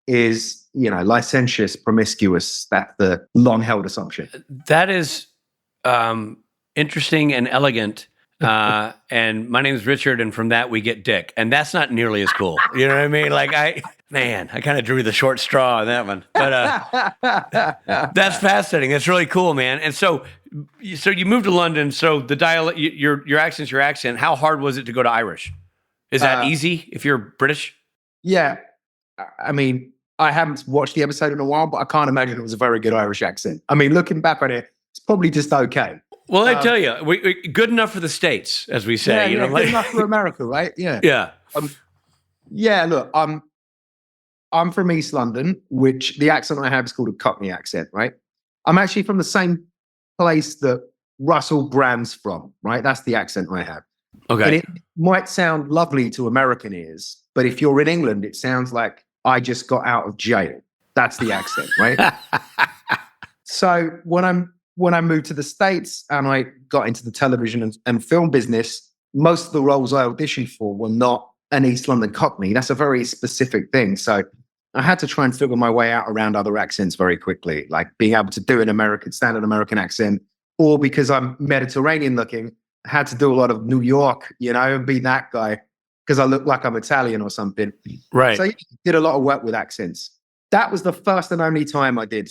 is, licentious, promiscuous. That's the long-held assumption. That is interesting and elegant. And my name is Richard, and from that we get Dick. And that's not nearly as cool. You know what I mean? Like, I kind of drew the short straw on that one. But that's fascinating. That's really cool, man. And so you moved to London. So the dialect, your accent's your accent. How hard was it to go to Irish? Is that easy if you're British? Yeah. I mean, I haven't watched the episode in a while, but I can't imagine it was a very good Irish accent. I mean, looking back on it, it's probably just okay. Well, I tell you, good enough for the States, as we say. Yeah, good enough for America, right? Yeah. Yeah. Look, I'm from East London, which the accent I have is called a Cockney accent, right? I'm actually from the same place that Russell Brand's from, right? That's the accent I have. Okay. And it might sound lovely to American ears, but if you're in England, it sounds like I just got out of jail. That's the accent, right? So when I moved to the States and I got into the television and film business, most of the roles I auditioned for were not an East London Cockney. That's a very specific thing. So I had to try and figure my way out around other accents very quickly, like being able to do an standard American accent, or because I'm Mediterranean looking, I had to do a lot of New York, and be that guy because I look like I'm Italian or something. Right. So I did a lot of work with accents. That was the first and only time I did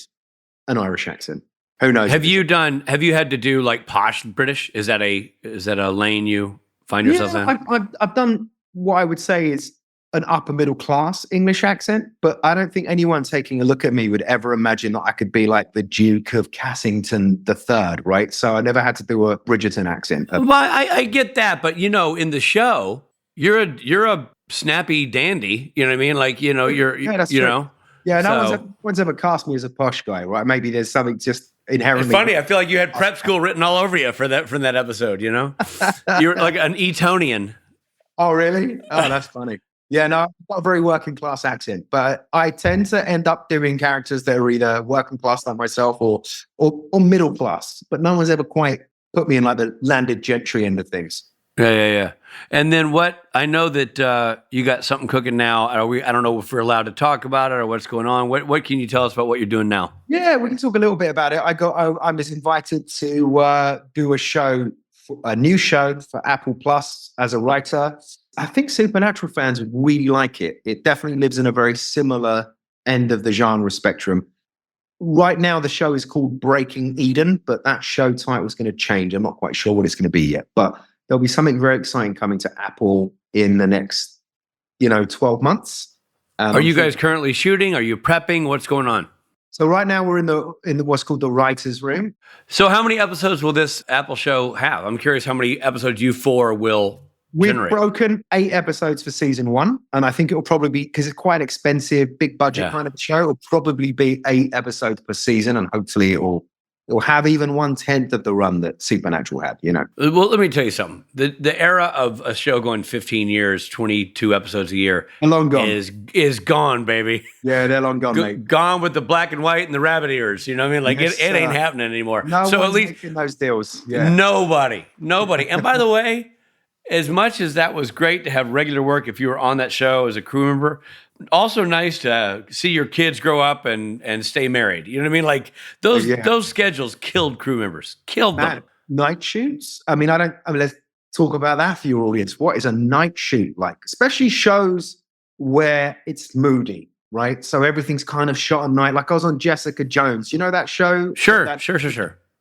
an Irish accent. Who knows? Have you had to do like posh British? Is that a lane you find yourself in? I've done what I would say is an upper middle class English accent, but I don't think anyone taking a look at me would ever imagine that I could be like the Duke of Cassington III, right? So I never had to do a Bridgerton accent. Well, I get that, but in the show, you're a snappy dandy. You know what I mean? Like, that's true. Yeah, no one's ever cast me as a posh guy, right? Maybe there's something just inherently. It's funny. I feel like you had prep school written all over you from that episode. You're like an Etonian. Oh, really? Oh, that's funny. Yeah, no, I've got a very working class accent, but I tend to end up doing characters that are either working class like myself or middle class. But no one's ever quite put me in like the landed gentry end of things. Yeah. And then I know that you got something cooking now. I don't know if we're allowed to talk about it or what's going on. What can you tell us about what you're doing now? Yeah, we can talk a little bit about it. I was invited to do a new show for Apple Plus as a writer. I think Supernatural fans would really like it. It definitely lives in a very similar end of the genre spectrum. Right now, the show is called Breaking Eden, but that show title is going to change. I'm not quite sure what it's going to be yet, but there'll be something very exciting coming to Apple in the next, 12 months. Are you guys currently shooting? Are you prepping? What's going on? So right now we're in the what's called the writer's room. So how many episodes will this Apple show have? I'm curious how many episodes you four will generate. We've broken 8 episodes for season 1, and I think it will probably be, because it's quite expensive, big budget kind of show, it'll probably be 8 episodes per season, and hopefully it will have even 1/10 of the run that Supernatural had, Well, let me tell you something. The era of a show going 15 years, 22 episodes a year long gone. is gone, baby. Yeah, they're long gone, mate. Gone with the black and white and the rabbit ears. You know what I mean? Like, yes, it ain't happening anymore. No so one's at least making those deals. Yeah. Nobody. And by the way, as much as that was great to have regular work if you were on that show as a crew member, also nice to see your kids grow up and stay married. You know what I mean? Like those schedules killed crew members. Killed them. Night shoots? Let's talk about that for your audience. What is a night shoot like? Especially shows where it's moody, right? So everything's kind of shot at night. Like I was on Jessica Jones. You know that show? Sure.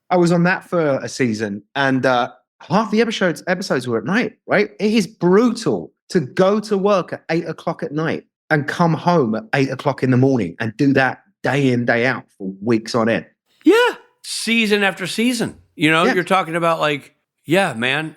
I was on that for a season, and half the episodes were at night, right? It is brutal to go to work at 8 o'clock at night and come home at 8 o'clock in the morning and do that day in, day out for weeks on end. Yeah. Season after season. You're talking about man,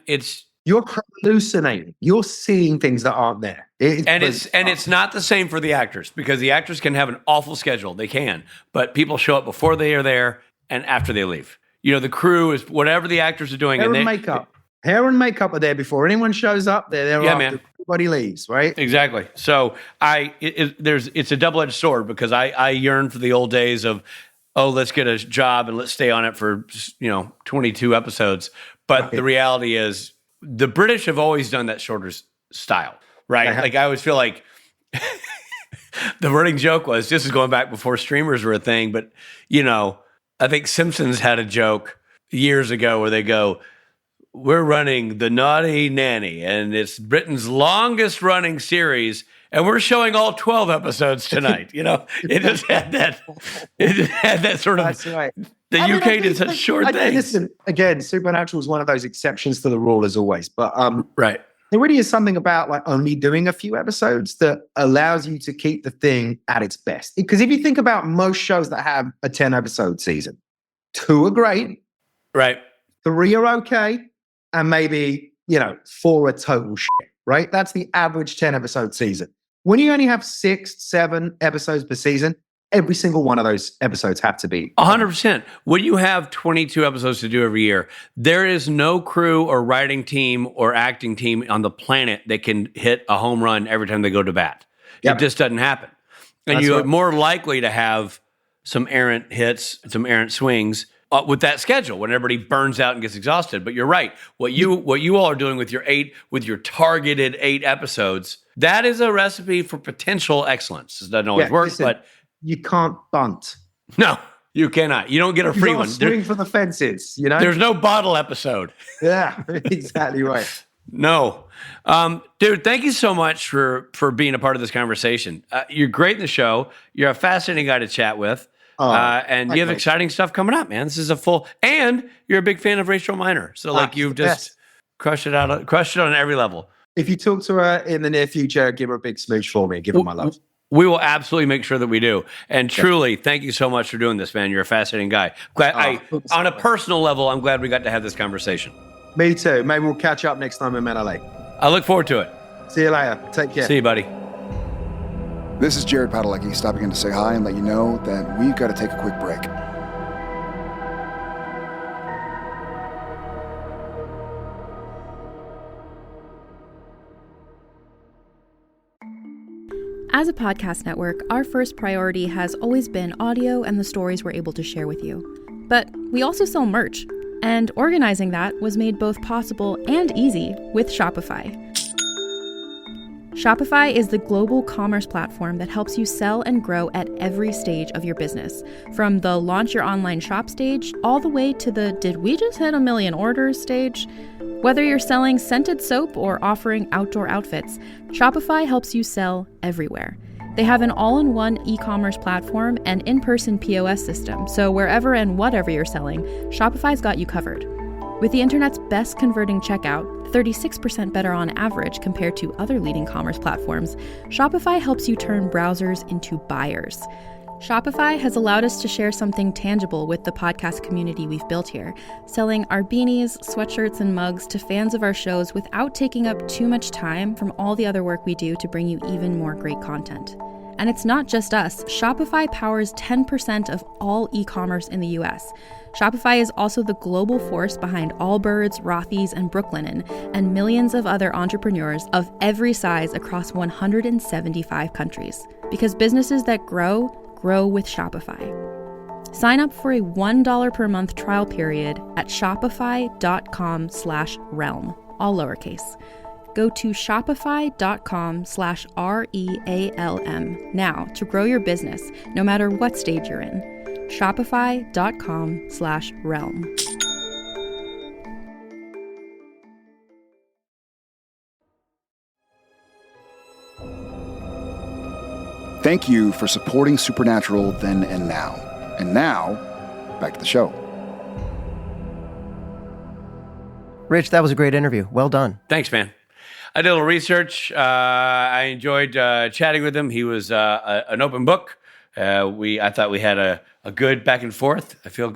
you're hallucinating. You're seeing things that aren't there. It's not the same for the actors, because the actors can have an awful schedule. They can, but people show up before they are there and after they leave. The crew is whatever the actors are doing. Hair and makeup are there before anyone shows up. They're there after man. Everybody leaves, right? Exactly. So it's a double-edged sword, because I yearn for the old days of, let's get a job and let's stay on it for 22 episodes. But the reality is, the British have always done that shorter style, right? Like I always feel like the running joke was, this is going back before streamers were a thing, but I think Simpsons had a joke years ago where they go, we're running The Naughty Nanny, and it's Britain's longest running series, and we're showing all 12 episodes tonight. It just had that sort of, that's right. The UK did such short things. Listen, again, Supernatural is one of those exceptions to the rule as always, but right. There really is something about only doing a few episodes that allows you to keep the thing at its best. Because if you think about most shows that have a 10-episode season, 2 are great. Right. 3 are okay. And maybe, 4 are total shit, right? That's the average 10-episode season. When you only have 6, 7 episodes per season, every single one of those episodes have to be 100%. When you have 22 episodes to do every year, there is no crew or writing team or acting team on the planet that can hit a home run every time they go to bat. Yep. It just doesn't happen. And you're more likely to have some errant hits, some errant swings with that schedule when everybody burns out and gets exhausted. But you're right. What you all are doing with your targeted 8 episodes, that is a recipe for potential excellence. It doesn't always work, but you can't bunt. No, you cannot. You don't get a free one. Swing for the fences, There's no bottle episode. Yeah, exactly right. No. Dude, thank you so much for being a part of this conversation. You're great in the show. You're a fascinating guy to chat with. And you have exciting stuff coming up, man. This is and you're a big fan of Rachel Miner. So you've just crushed it on every level. If you talk to her in the near future, give her a big smooch for me. Give her my love. We will absolutely make sure that we do. And truly, thank you so much for doing this, man. You're a fascinating guy. On a personal level, I'm glad we got to have this conversation. Me too. Maybe we'll catch up next time in LA. I look forward to it. See you later. Take care. See you, buddy. This is Jared Padalecki stopping in to say hi and let you know that we've got to take a quick break. As a podcast network, our first priority has always been audio and the stories we're able to share with you. But we also sell merch, and organizing that was made both possible and easy with Shopify. Shopify is the global commerce platform that helps you sell and grow at every stage of your business, from the launch your online shop stage all the way to the did we just hit 1 million orders stage. Whether you're selling scented soap or offering outdoor outfits, Shopify helps you sell everywhere. They have an all-in-one e-commerce platform and in-person POS system, so wherever and whatever you're selling, Shopify's got you covered. With the internet's best converting checkout, 36% better on average compared to other leading commerce platforms, Shopify helps you turn browsers into buyers. Shopify has allowed us to share something tangible with the podcast community we've built here, selling our beanies, sweatshirts, and mugs to fans of our shows without taking up too much time from all the other work we do to bring you even more great content. And it's not just us. Shopify powers 10% of all e-commerce in the US. Shopify is also the global force behind Allbirds, Rothy's, and Brooklinen, and millions of other entrepreneurs of every size across 175 countries. Because businesses that grow with Shopify. Sign up for a $1 per month trial period at shopify.com/realm, all lowercase. Go to shopify.com/REALM now to grow your business, no matter what stage you're in. Shopify.com/realm. Thank you for supporting Supernatural then and now. And now, back to the show. Rich, that was a great interview. Well done. Thanks, man. I did a little research. I enjoyed chatting with him. He was an open book. I thought we had a good back and forth. I feel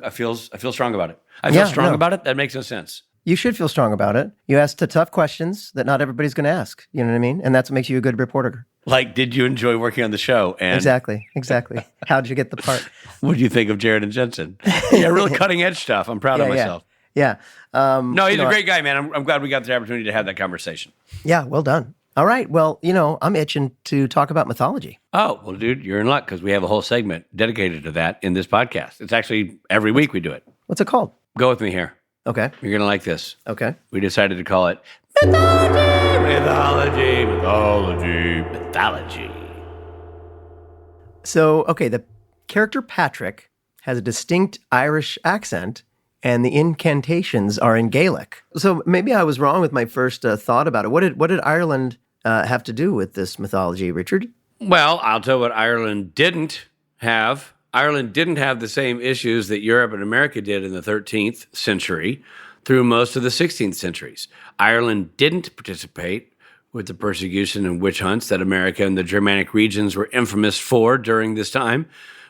strong about it. I feel strong about it. That makes no sense. You should feel strong about it. You asked the tough questions that not everybody's going to ask. You know what I mean? And that's what makes you a good reporter. Like, did you enjoy working on the show? And Exactly. How did you get the part? What do you think of Jared and Jensen? Yeah, really cutting edge stuff. I'm proud of myself. Yeah. No, he's a great guy, man. I'm glad we got the opportunity to have that conversation. Yeah, well done. All right. Well, I'm itching to talk about mythology. Oh, well, dude, you're in luck because we have a whole segment dedicated to that in this podcast. It's actually every week we do it. What's it called? Go with me here. Okay. You're going to like this. Okay. We decided to call it mythology. So, okay, the character Patrick has a distinct Irish accent, and the incantations are in Gaelic. So maybe I was wrong with my first thought about it. What did Ireland have to do with this mythology, Richard? Well, I'll tell you what Ireland didn't have. Ireland didn't have the same issues that Europe and America did in the 13th century through most of the 16th centuries. Ireland didn't participate with the persecution and witch hunts that America and the Germanic regions were infamous for during this time.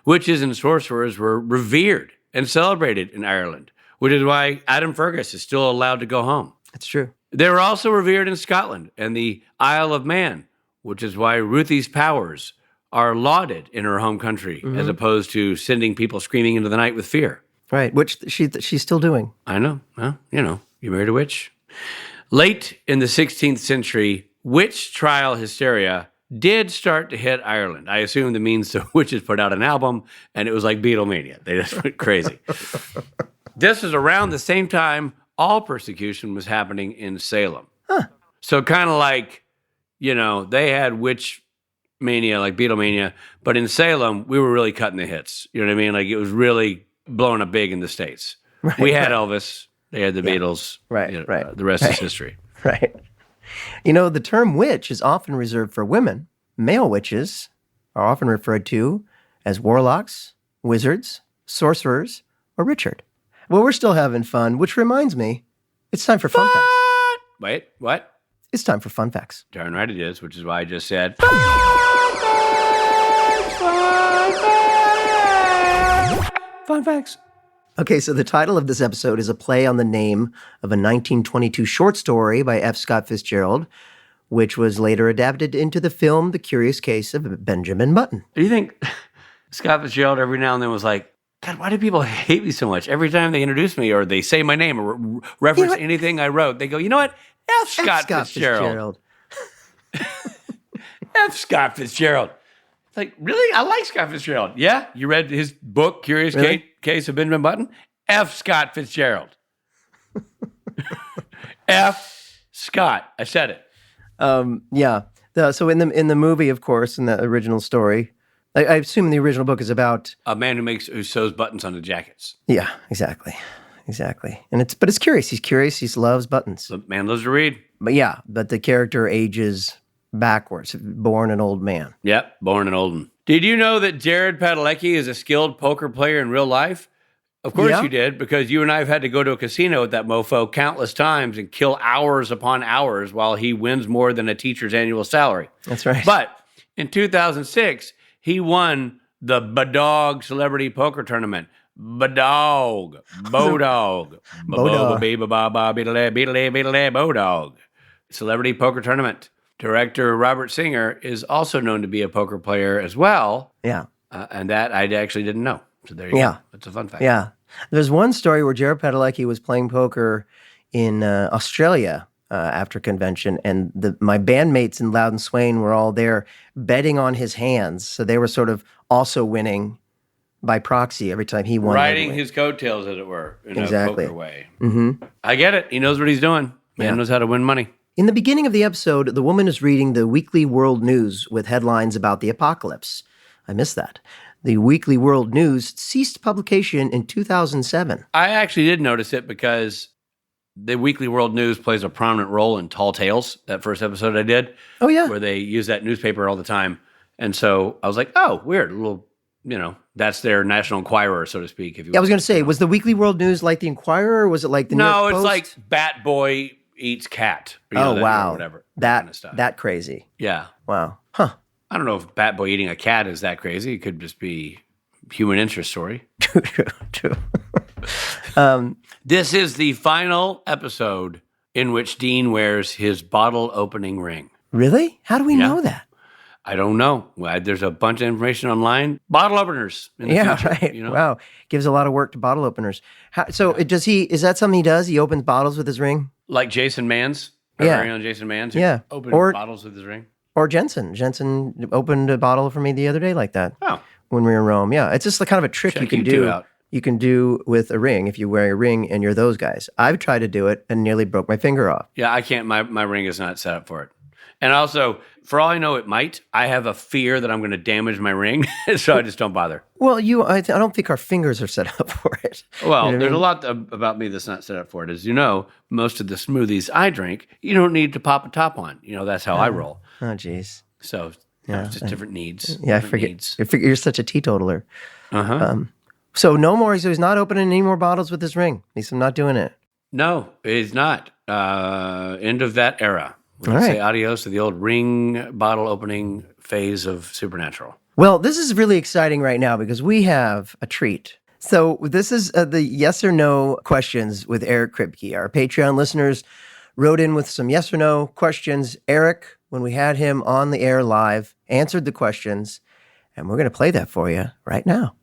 Witches and sorcerers were revered and celebrated in Ireland, which is why Adam Fergus is still allowed to go home. That's true. They were also revered in Scotland and the Isle of Man, which is why Ruthie's powers are lauded in her home country, as opposed to sending people screaming into the night with fear. Right, which she's still doing. I know. Well, you married a witch. Late in the 16th century, witch trial hysteria did start to hit Ireland. I assume that means the witches put out an album, and it was like Beatlemania. They just went crazy. This is around the same time all persecution was happening in Salem. Huh. So kind of like, they had witch mania, like Beatlemania, but in Salem, we were really cutting the hits. You know what I mean? Like, it was really blowing up big in the States. Right, we had Elvis, they had the Beatles. Right, right. The rest is history. Right. The term witch is often reserved for women. Male witches are often referred to as warlocks, wizards, sorcerers, or Richard. Well, we're still having fun, which reminds me, it's time for fun facts. Wait, what? It's time for fun facts. Darn right it is, which is why I just said. Fun facts. Okay, so the title of this episode is a play on the name of a 1922 short story by F. Scott Fitzgerald, which was later adapted into the film The Curious Case of Benjamin Button. Do you think Scott Fitzgerald every now and then was like, God, why do people hate me so much? Every time they introduce me or they say my name or reference anything I wrote, they go, you know what? F. Scott Fitzgerald. F. Scott Fitzgerald. It's like, really? I like Scott Fitzgerald. Yeah? You read his book, Curious Case of Benjamin Button? F. Scott Fitzgerald. F. Scott. I said it. Yeah. So in the movie, of course, in the original story, I assume the original book is about a man who sews buttons on the jackets. Yeah, exactly. And it's curious. He's curious. He loves buttons. The man loves to read. But the character ages backwards, born an old man. Yep, born an old one. Did you know that Jared Padalecki is a skilled poker player in real life? Of course you did, because you and I have had to go to a casino with that mofo countless times and kill hours upon hours while he wins more than a teacher's annual salary. That's right. But in 2006, he won the Bodog Celebrity Poker Tournament. Bodog. Bodog. Celebrity Poker Tournament. Director Robert Singer is also known to be a poker player as well. Yeah. And that I actually didn't know. So there you go. That's a fun fact. Yeah. There's one story where Jared Padalecki was playing poker in Australia after convention, and my bandmates in Loudon Swain were all there betting on his hands. So they were sort of also winning by proxy every time he won. Riding his coattails, as it were, in a poker way. Mm-hmm. I get it. He knows what he's doing. Man knows how to win money. In the beginning of the episode, the woman is reading the Weekly World News with headlines about the apocalypse. I missed that. The Weekly World News ceased publication in 2007. I actually did notice it because the Weekly World News plays a prominent role in Tall Tales, that first episode I did. Oh, yeah. Where they use that newspaper all the time. And so I was like, oh, weird. A little, that's their National Enquirer, so to speak. If you I was going to say, was the Weekly World News like the Enquirer, or was it like the New York Post? No, it's like Bat Boy eats cat. Wow. Or whatever. That kind of stuff. That crazy. Yeah. Wow. Huh. I don't know if Bat Boy eating a cat is that crazy. It could just be human interest story. True. This is the final episode in which Dean wears his bottle opening ring. Really? How do we know that? I don't know. There's a bunch of information online. Bottle openers in the future, right. Wow. Gives a lot of work to bottle openers. Is that something he does? He opens bottles with his ring? Like Jason Manns? Very own Jason Manns? Open bottles with his ring? Or Jensen. Jensen opened a bottle for me the other day like that. Oh. When we were in Rome. Yeah. It's just the kind of a trick you can do. You can do with a ring if you're wearing a ring and you're those guys. I've tried to do it and nearly broke my finger off. Yeah, I can't. My ring is not set up for it. And also, for all I know, it might. I have a fear that I'm going to damage my ring, so I just don't bother. Well, I don't think our fingers are set up for it. Well, there's a lot about me that's not set up for it. As you know, most of the smoothies I drink, you don't need to pop a top on. That's how I roll. Oh, geez. So, it's just different needs. Yeah, I forget. You're such a teetotaler. Uh-huh. So no more. So he's not opening any more bottles with his ring. He's not doing it. No, he's not. End of that era. We'll All right. say adios to the old ring bottle opening phase of Supernatural. Well, this is really exciting right now because we have a treat. So this is the yes or no questions with Eric Kripke. Our Patreon listeners wrote in with some yes or no questions. Eric, when we had him on the air live, answered the questions, and we're going to play that for you right now.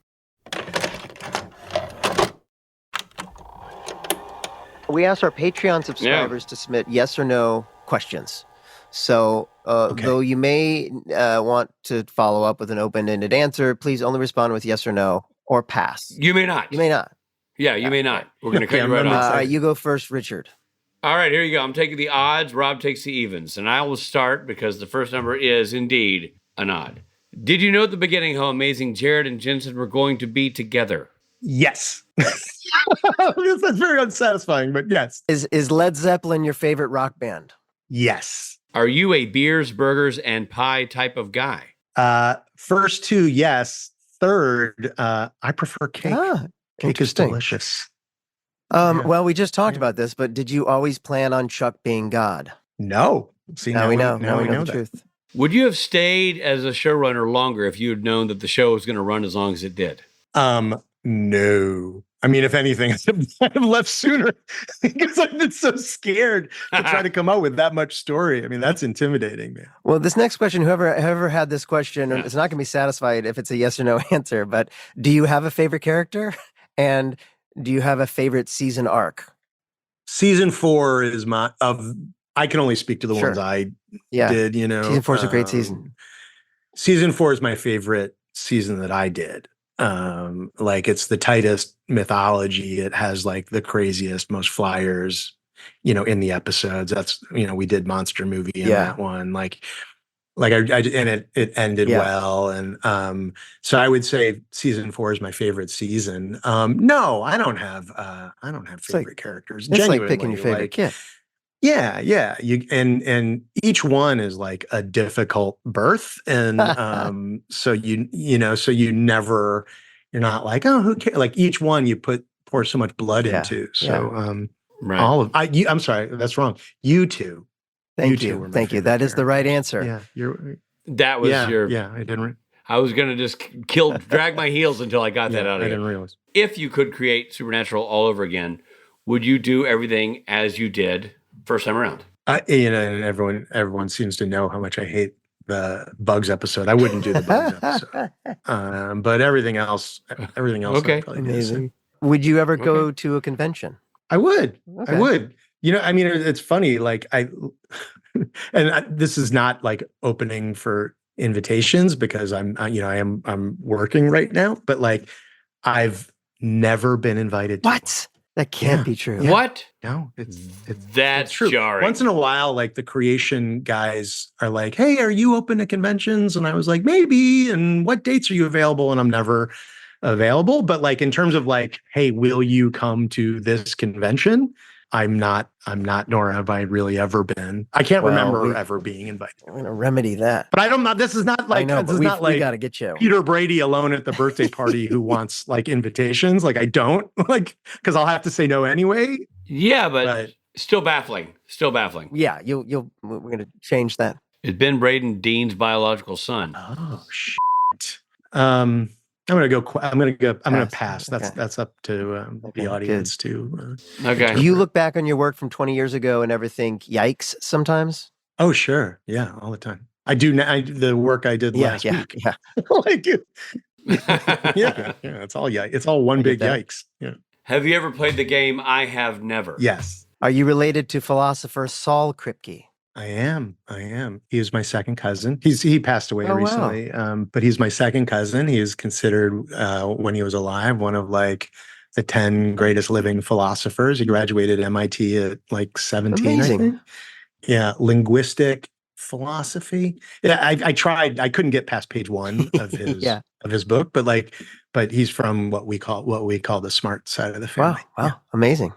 We asked our Patreon subscribers to submit yes or no questions. So, though you may want to follow up with an open-ended answer, please only respond with yes or no or pass. You may not. You may not. Yeah, you may not. We're going to cut you right off. All right, you go first, Richard. All right, here you go. I'm taking the odds. Rob takes the evens. And I will start because the first number is indeed an odd. Did you know at the beginning how amazing Jared and Jensen were going to be together? Yes. That's very unsatisfying, but yes. Is Led Zeppelin your favorite rock band? Yes. Are you a beers, burgers, and pie type of guy? First two, yes. Third, I prefer cake. Cake is delicious. Well, we just talked about this, but did you always plan on Chuck being God? No. See, Now we know. Now we know the that. truth. Would you have stayed as a showrunner longer if you had known that the show was going to run as long as it did? No. I mean, if anything, I'd have left sooner because I've been so scared to try to come up with that much story. I mean, that's intimidating, man. Well, this next question, whoever had this question, it's not going to be satisfied if it's a yes or no answer, but do you have a favorite character? And do you have a favorite season arc? Season 4 is I can only speak to the ones I did, you know. Season 4 is a great season. Season 4 is my favorite season that I did. Like it's the tightest mythology. It has like the craziest, most flyers, you know, in the episodes. That's, you know, we did monster movie in that one. Like I and it ended well. And so I would say season 4 is my favorite season. No, I don't have favorite characters. It's like picking your favorite kid. Yeah. And each one is like a difficult birth. And so you're not like, oh, who cares? Like each one you pour so much blood into. So right. I'm sorry, that's wrong. You two. Thank you. That is the right answer. Yeah. That was your. Yeah, I didn't. I was going to just drag my heels until I got that out of you. I didn't realize. If you could create Supernatural all over again, would you do everything as you did first time around? You know, and everyone seems to know how much I hate the Bugs episode. I wouldn't do the Bugs episode. But everything else. Okay. Amazing. Would you ever go to a convention? I would. Okay. I would. You know, I mean, it's funny. Like this is not like opening for invitations because I'm working right now. But like, I've never been invited. What? That can't be true. Yeah. What? No, that's true. jarring. Once in a while, like the creation guys are like, "Hey, are you open to conventions?" And I was like, "Maybe." And what dates are you available? And I'm never available. But like in terms of like, "Hey, will you come to this convention?" I'm not, nor have I really ever been. I can't remember ever being invited. I'm going to remedy that. But this is not like, we got to get you. Peter Brady alone at the birthday party who wants like invitations. Like I don't because I'll have to say no anyway. Yeah, but still baffling. Yeah. We're going to change that. Is Ben Braden Dean's biological son? Oh, shit. I'm gonna pass. That's up to the audience too. Okay. Do you look back on your work from 20 years ago and ever think, "Yikes"? Sometimes. Oh sure, yeah, all the time. I do. The work I did last week. Yeah. Like it. yeah. It's all It's all one big yikes. Yeah. Have you ever played the game I Have Never? Yes. Are you related to philosopher Saul Kripke? I am. He is my second cousin. He passed away recently, but he's my second cousin. He is considered, when he was alive, one of like the 10 greatest living philosophers. He graduated MIT at like 17. Amazing. I think. Yeah, linguistic philosophy. Yeah, I tried. I couldn't get past page 1 of his of his book, but he's from what we call the smart side of the family. Wow, amazing.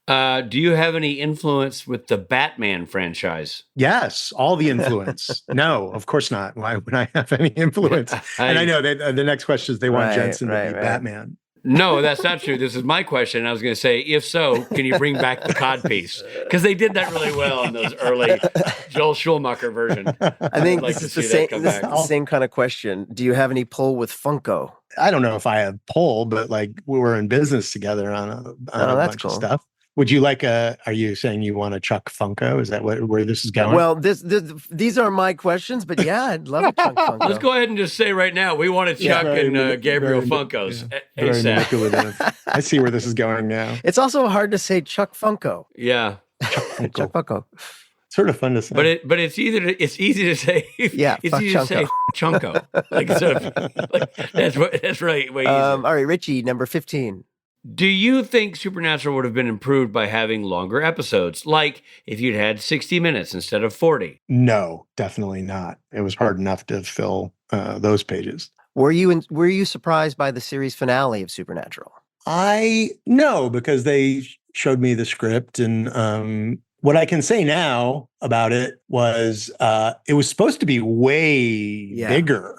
Do you have any influence with the Batman franchise? Yes, all the influence. No, of course not. Why would I have any influence? And I know that the next question is they want Jensen to be Batman. No, that's not true. This is my question. I was going to say, if so, can you bring back the codpiece? Because they did that really well in those early Joel Schumacher version. I think this is the same kind of question. Do you have any pull with Funko? I don't know if I have pull, but like we were in business together on a bunch of stuff. Would you like are you saying you want a Chuck Funko? Is that where this is going? Well, these are my questions, but yeah, I'd love a Chuck Funko. Let's go ahead and just say right now, we want a Chuck and Gabriel Funkos. Very manipulative. I see where this is going now. It's also hard to say Chuck Funko. Yeah. Chuck Funko. Sort of fun to say. But it's easy to say. Yeah, it's easy to say Chunko. That's right. Way easier. All right, Richie, number 15. Do you think Supernatural would have been improved by having longer episodes? Like if you'd had 60 minutes instead of 40? No, definitely not. It was hard enough to fill those pages. Were you surprised by the series finale of Supernatural? No, because they showed me the script, and what I can say now about it was it was supposed to be way bigger.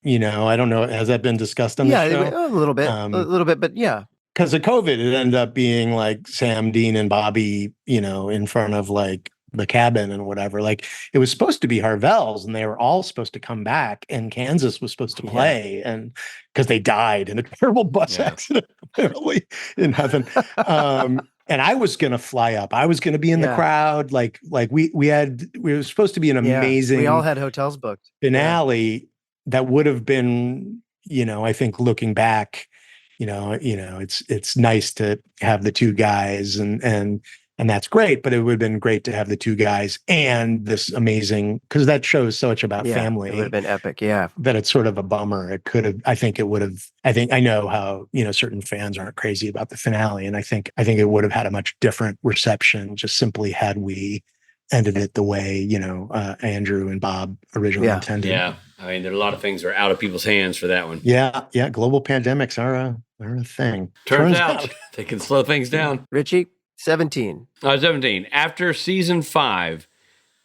You know, I don't know. Has that been discussed on the show? A little bit, but yeah. Because of COVID, it ended up being like Sam, Dean, and Bobby, you know, in front of like the cabin and whatever. Like it was supposed to be Harvell's and they were all supposed to come back and Kansas was supposed to play and because they died in a terrible bus accident apparently in heaven. And I was going to fly up. I was going to be in the crowd. Like we were supposed to be an amazing. We all had hotels booked. Finale that would have been, I think looking back, it's nice to have the two guys and that's great, but it would have been great to have the two guys and this amazing, because that shows so much about family. It would have been epic, that it's sort of a bummer. It could have, I know how, certain fans aren't crazy about the finale. And I think it would have had a much different reception just simply had we ended it the way, Andrew and Bob originally intended. Yeah. I mean, there are a lot of things that are out of people's hands for that one. Yeah. Yeah. Global pandemics are a thing. Turns out they can slow things down. Richie? 17. 17. After season 5,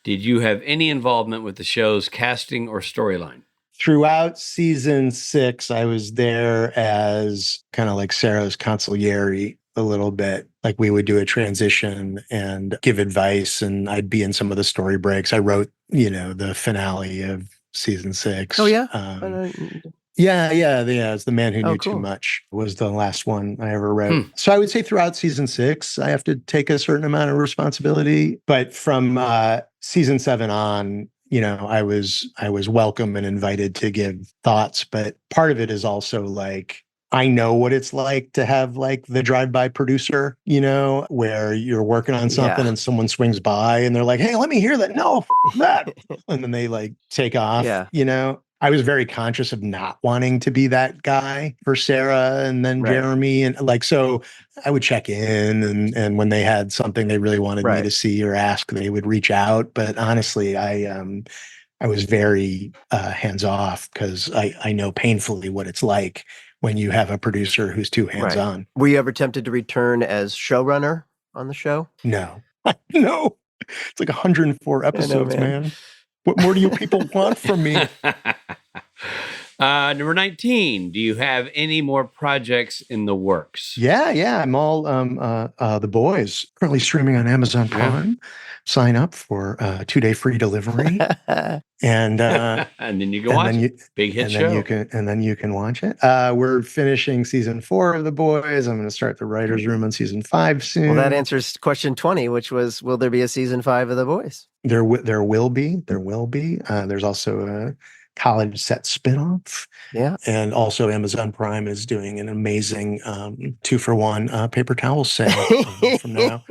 did you have any involvement with the show's casting or storyline? Throughout season 6, I was there as kind of like Sarah's consigliere a little bit. Like we would do a transition and give advice, and I'd be in some of the story breaks. I wrote, the finale of season 6. Oh, yeah? Yeah. It's The Man Who Knew Too Much was the last one I ever wrote. So I would say throughout season 6, I have to take a certain amount of responsibility. But from season 7 on, I was welcome and invited to give thoughts. But part of it is also like, I know what it's like to have like the drive-by producer, where you're working on something and someone swings by and they're like, hey, let me hear that. No, that. And then they like take off, I was very conscious of not wanting to be that guy for Sarah and then Jeremy. And like, so I would check in and when they had something they really wanted me to see or ask, they would reach out. But honestly, I was very hands off because I know painfully what it's like when you have a producer who's too hands on. Were you ever tempted to return as showrunner on the show? No. No. It's like 104 episodes, man. What more do you people want from me? Number 19. Do you have any more projects in the works? Yeah. I'm all The Boys currently streaming on Amazon Prime. Sign up for 2-day free delivery, and then you can watch it. Big hit show. And then you can watch it. We're finishing season 4 of The Boys. I'm going to start the writers' room on season 5 soon. Well, that answers question 20, which was, will there be a season 5 of The Boys? There will be. There's also a college set spinoff. Yeah. And also Amazon Prime is doing an amazing 2-for-1 paper towel sale from now.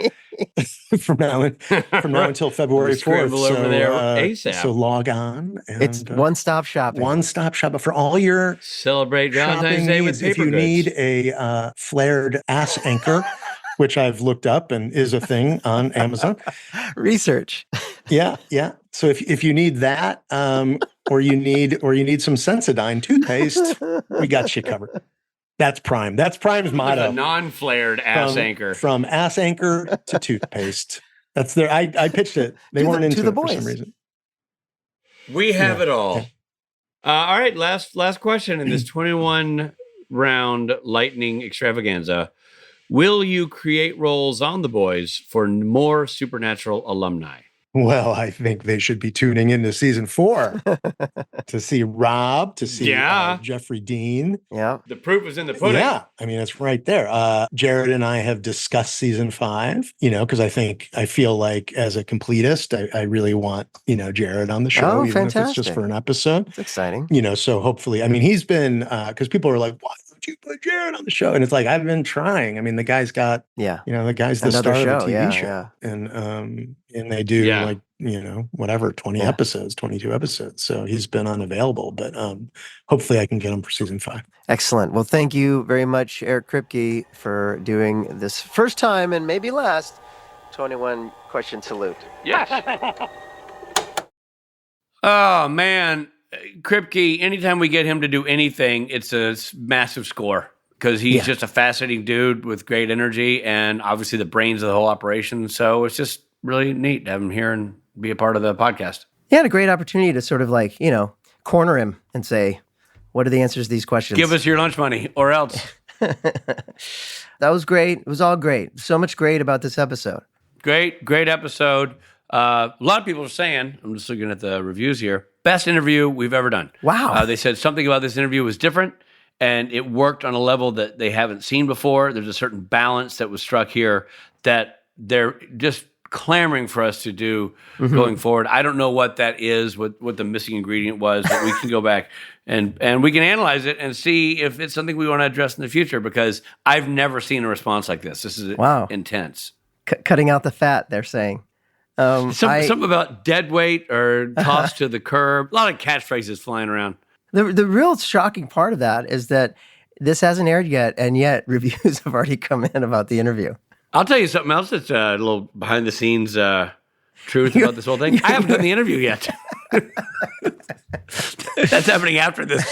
from now until February 4th. Over there ASAP. So log on. And, it's one-stop shopping. One-stop shopping for all your celebrate Valentine's Day with paper goods. If you need a flared ass anchor, which I've looked up and is a thing on Amazon. Research. Yeah. So if you need that, or you need some Sensodyne toothpaste, we got you covered. That's Prime. That's Prime's motto. A non-flared ass anchor. From ass anchor to toothpaste. That's their. I pitched it. They weren't into it for some reason. We have it all. All right. Last question in this 21 round lightning extravaganza. Will you create roles on The Boys for more Supernatural alumni? Well, I think they should be tuning into season 4 to see Rob, to see Jeffrey Dean. Yeah. The proof is in the pudding. Yeah. I mean, it's right there. Jared and I have discussed season 5, because I feel like as a completist, I really want, Jared on the show, even if it's just for an episode. It's exciting. So hopefully, I mean, he's been, because people are like, why don't you put Jared on the show? And it's like, I've been trying. I mean, the guy's got, the guy's the star of the TV show. Yeah. And they do whatever, 20 episodes, 22 episodes. So he's been unavailable, but hopefully I can get him for season 5. Excellent. Well, thank you very much, Eric Kripke, for doing this first time and maybe last 21 question salute. Yes. Oh, man. Kripke, anytime we get him to do anything, it's a massive score because he's just a fascinating dude with great energy and obviously the brains of the whole operation. So it's just really neat to have him here and be a part of the podcast. He had a great opportunity to sort of like, corner him and say, what are the answers to these questions? Give us your lunch money or else. That was great. It was all great. So much great about this episode. Great episode. A lot of people are saying, I'm just looking at the reviews here, best interview we've ever done. Wow. They said something about this interview was different, and it worked on a level that they haven't seen before. There's a certain balance that was struck here that they're just clamoring for us to do going forward. I don't know what that is, what the missing ingredient was, but we can go back and we can analyze it and see if it's something we want to address in the future, because I've never seen a response like this. This is intense. Cutting out the fat, they're saying. Something about dead weight or tossed to the curb. A lot of catchphrases flying around. The real shocking part of that is that this hasn't aired yet, and yet reviews have already come in about the interview. I'll tell you something else that's a little behind the scenes truth about this whole thing. I haven't done the interview yet. That's happening after this,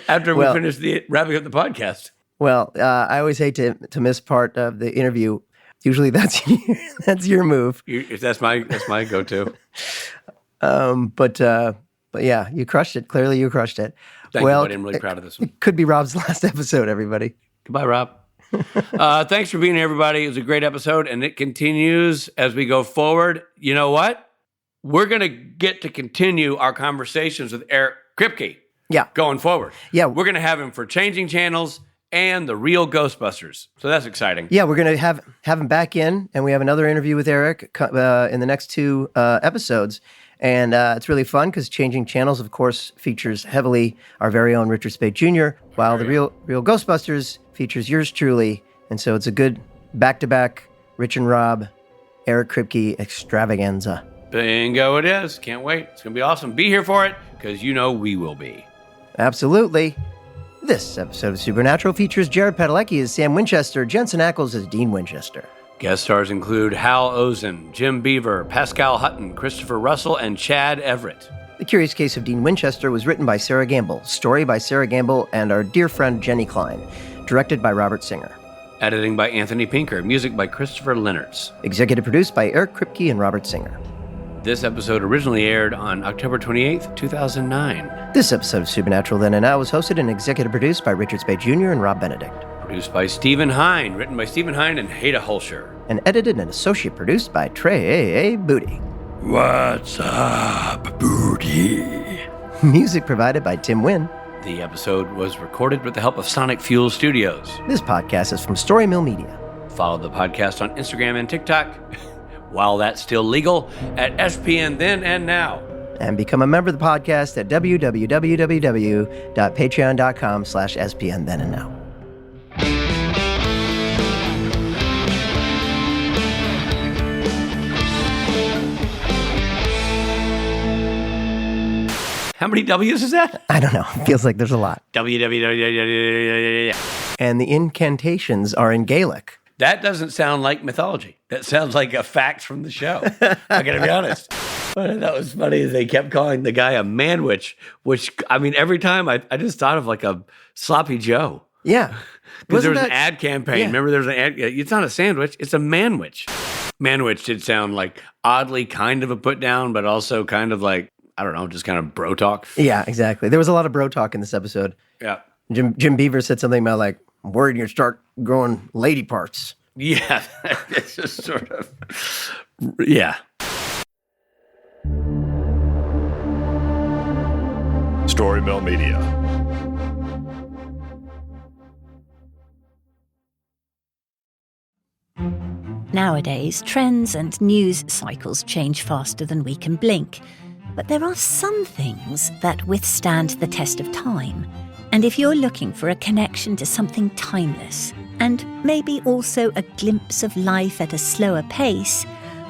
after we finish wrapping up the podcast. Well, I always hate to miss part of the interview. Usually that's your move. That's my go-to. But yeah, you crushed it. Clearly, you crushed it. Thank you, buddy. I'm really proud of this one. It could be Rob's last episode, everybody. Goodbye, Rob. Thanks for being here, everybody. It was a great episode, and it continues as we go forward. You know what? We're going to get to continue our conversations with Eric Kripke. Yeah. Going forward. Yeah. We're going to have him for Changing Channels and the Real Ghostbusters. So that's exciting. Yeah, we're going to have him back in, and we have another interview with Eric in the next 2 episodes. And it's really fun because Changing Channels, of course, features heavily our very own Richard Speight Jr., while the Real Ghostbusters features yours truly. And so it's a good back-to-back Rich and Rob, Eric Kripke extravaganza. Bingo it is. Can't wait. It's going to be awesome. Be here for it, because you know we will be. Absolutely. This episode of Supernatural features Jared Padalecki as Sam Winchester, Jensen Ackles as Dean Winchester. Guest stars include Hal Ozsan, Jim Beaver, Pascal Hutton, Christopher Russell, and Chad Everett. The Curious Case of Dean Winchester was written by Sarah Gamble, story by Sarah Gamble and our dear friend Jenny Klein, directed by Robert Singer. Editing by Anthony Pinker, music by Christopher Leonards. Executive produced by Eric Kripke and Robert Singer. This episode originally aired on October 28th, 2009. This episode of Supernatural Then and Now was hosted and executive produced by Richard Speight Jr. and Rob Benedict. Produced by Stephen Hine, written by Stephen Hine and Haida Holscher. And edited and associate produced by Trey Booty. What's up, Booty? Music provided by Tim Wynn. The episode was recorded with the help of Sonic Fuel Studios. This podcast is from Story Mill Media. Follow the podcast on Instagram and TikTok, while that's still legal, at SPN Then and Now. And become a member of the podcast at www.patreon.com/SPN Then and Now. How many W's is that? I don't know. It feels like there's a lot. www. And the incantations are in Gaelic. That doesn't sound like mythology. That sounds like a fact from the show. I gotta be honest. What I thought was funny is they kept calling the guy a manwich, which, I mean, every time I just thought of like a sloppy Joe. Yeah. Because there was an ad campaign. Yeah. Remember, there's an ad. It's not a sandwich. It's a manwich. Manwich did sound like oddly kind of a put down, but also kind of like, I don't know, just kind of bro talk. Yeah, exactly. There was a lot of bro talk in this episode. Yeah. Jim Beaver said something about like, I'm worried you're start growing lady parts. Yeah. It's just sort of, yeah. Story Mill Media. Nowadays, trends and news cycles change faster than we can blink. But there are some things that withstand the test of time. And if you're looking for a connection to something timeless, and maybe also a glimpse of life at a slower pace,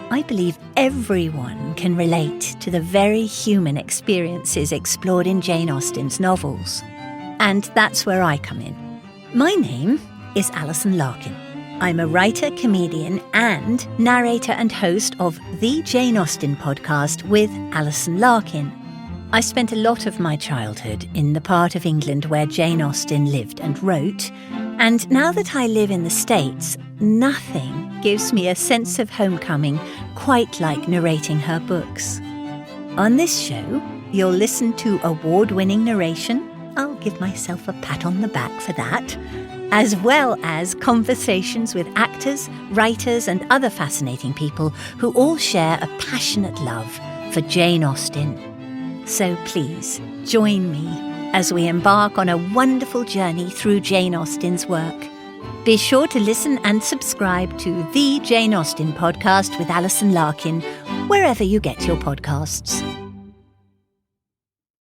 I believe everyone can relate to the very human experiences explored in Jane Austen's novels. And that's where I come in. My name is Alison Larkin. I'm a writer, comedian, and narrator and host of the Jane Austen podcast with Alison Larkin. I spent a lot of my childhood in the part of England where Jane Austen lived and wrote, and now that I live in the States, nothing gives me a sense of homecoming quite like narrating her books. On this show, you'll listen to award-winning narration. I'll give myself a pat on the back for that. as well as conversations with actors, writers, and other fascinating people who all share a passionate love for Jane Austen. So please join me as we embark on a wonderful journey through Jane Austen's work. Be sure to listen and subscribe to The Jane Austen Podcast with Alison Larkin, wherever you get your podcasts.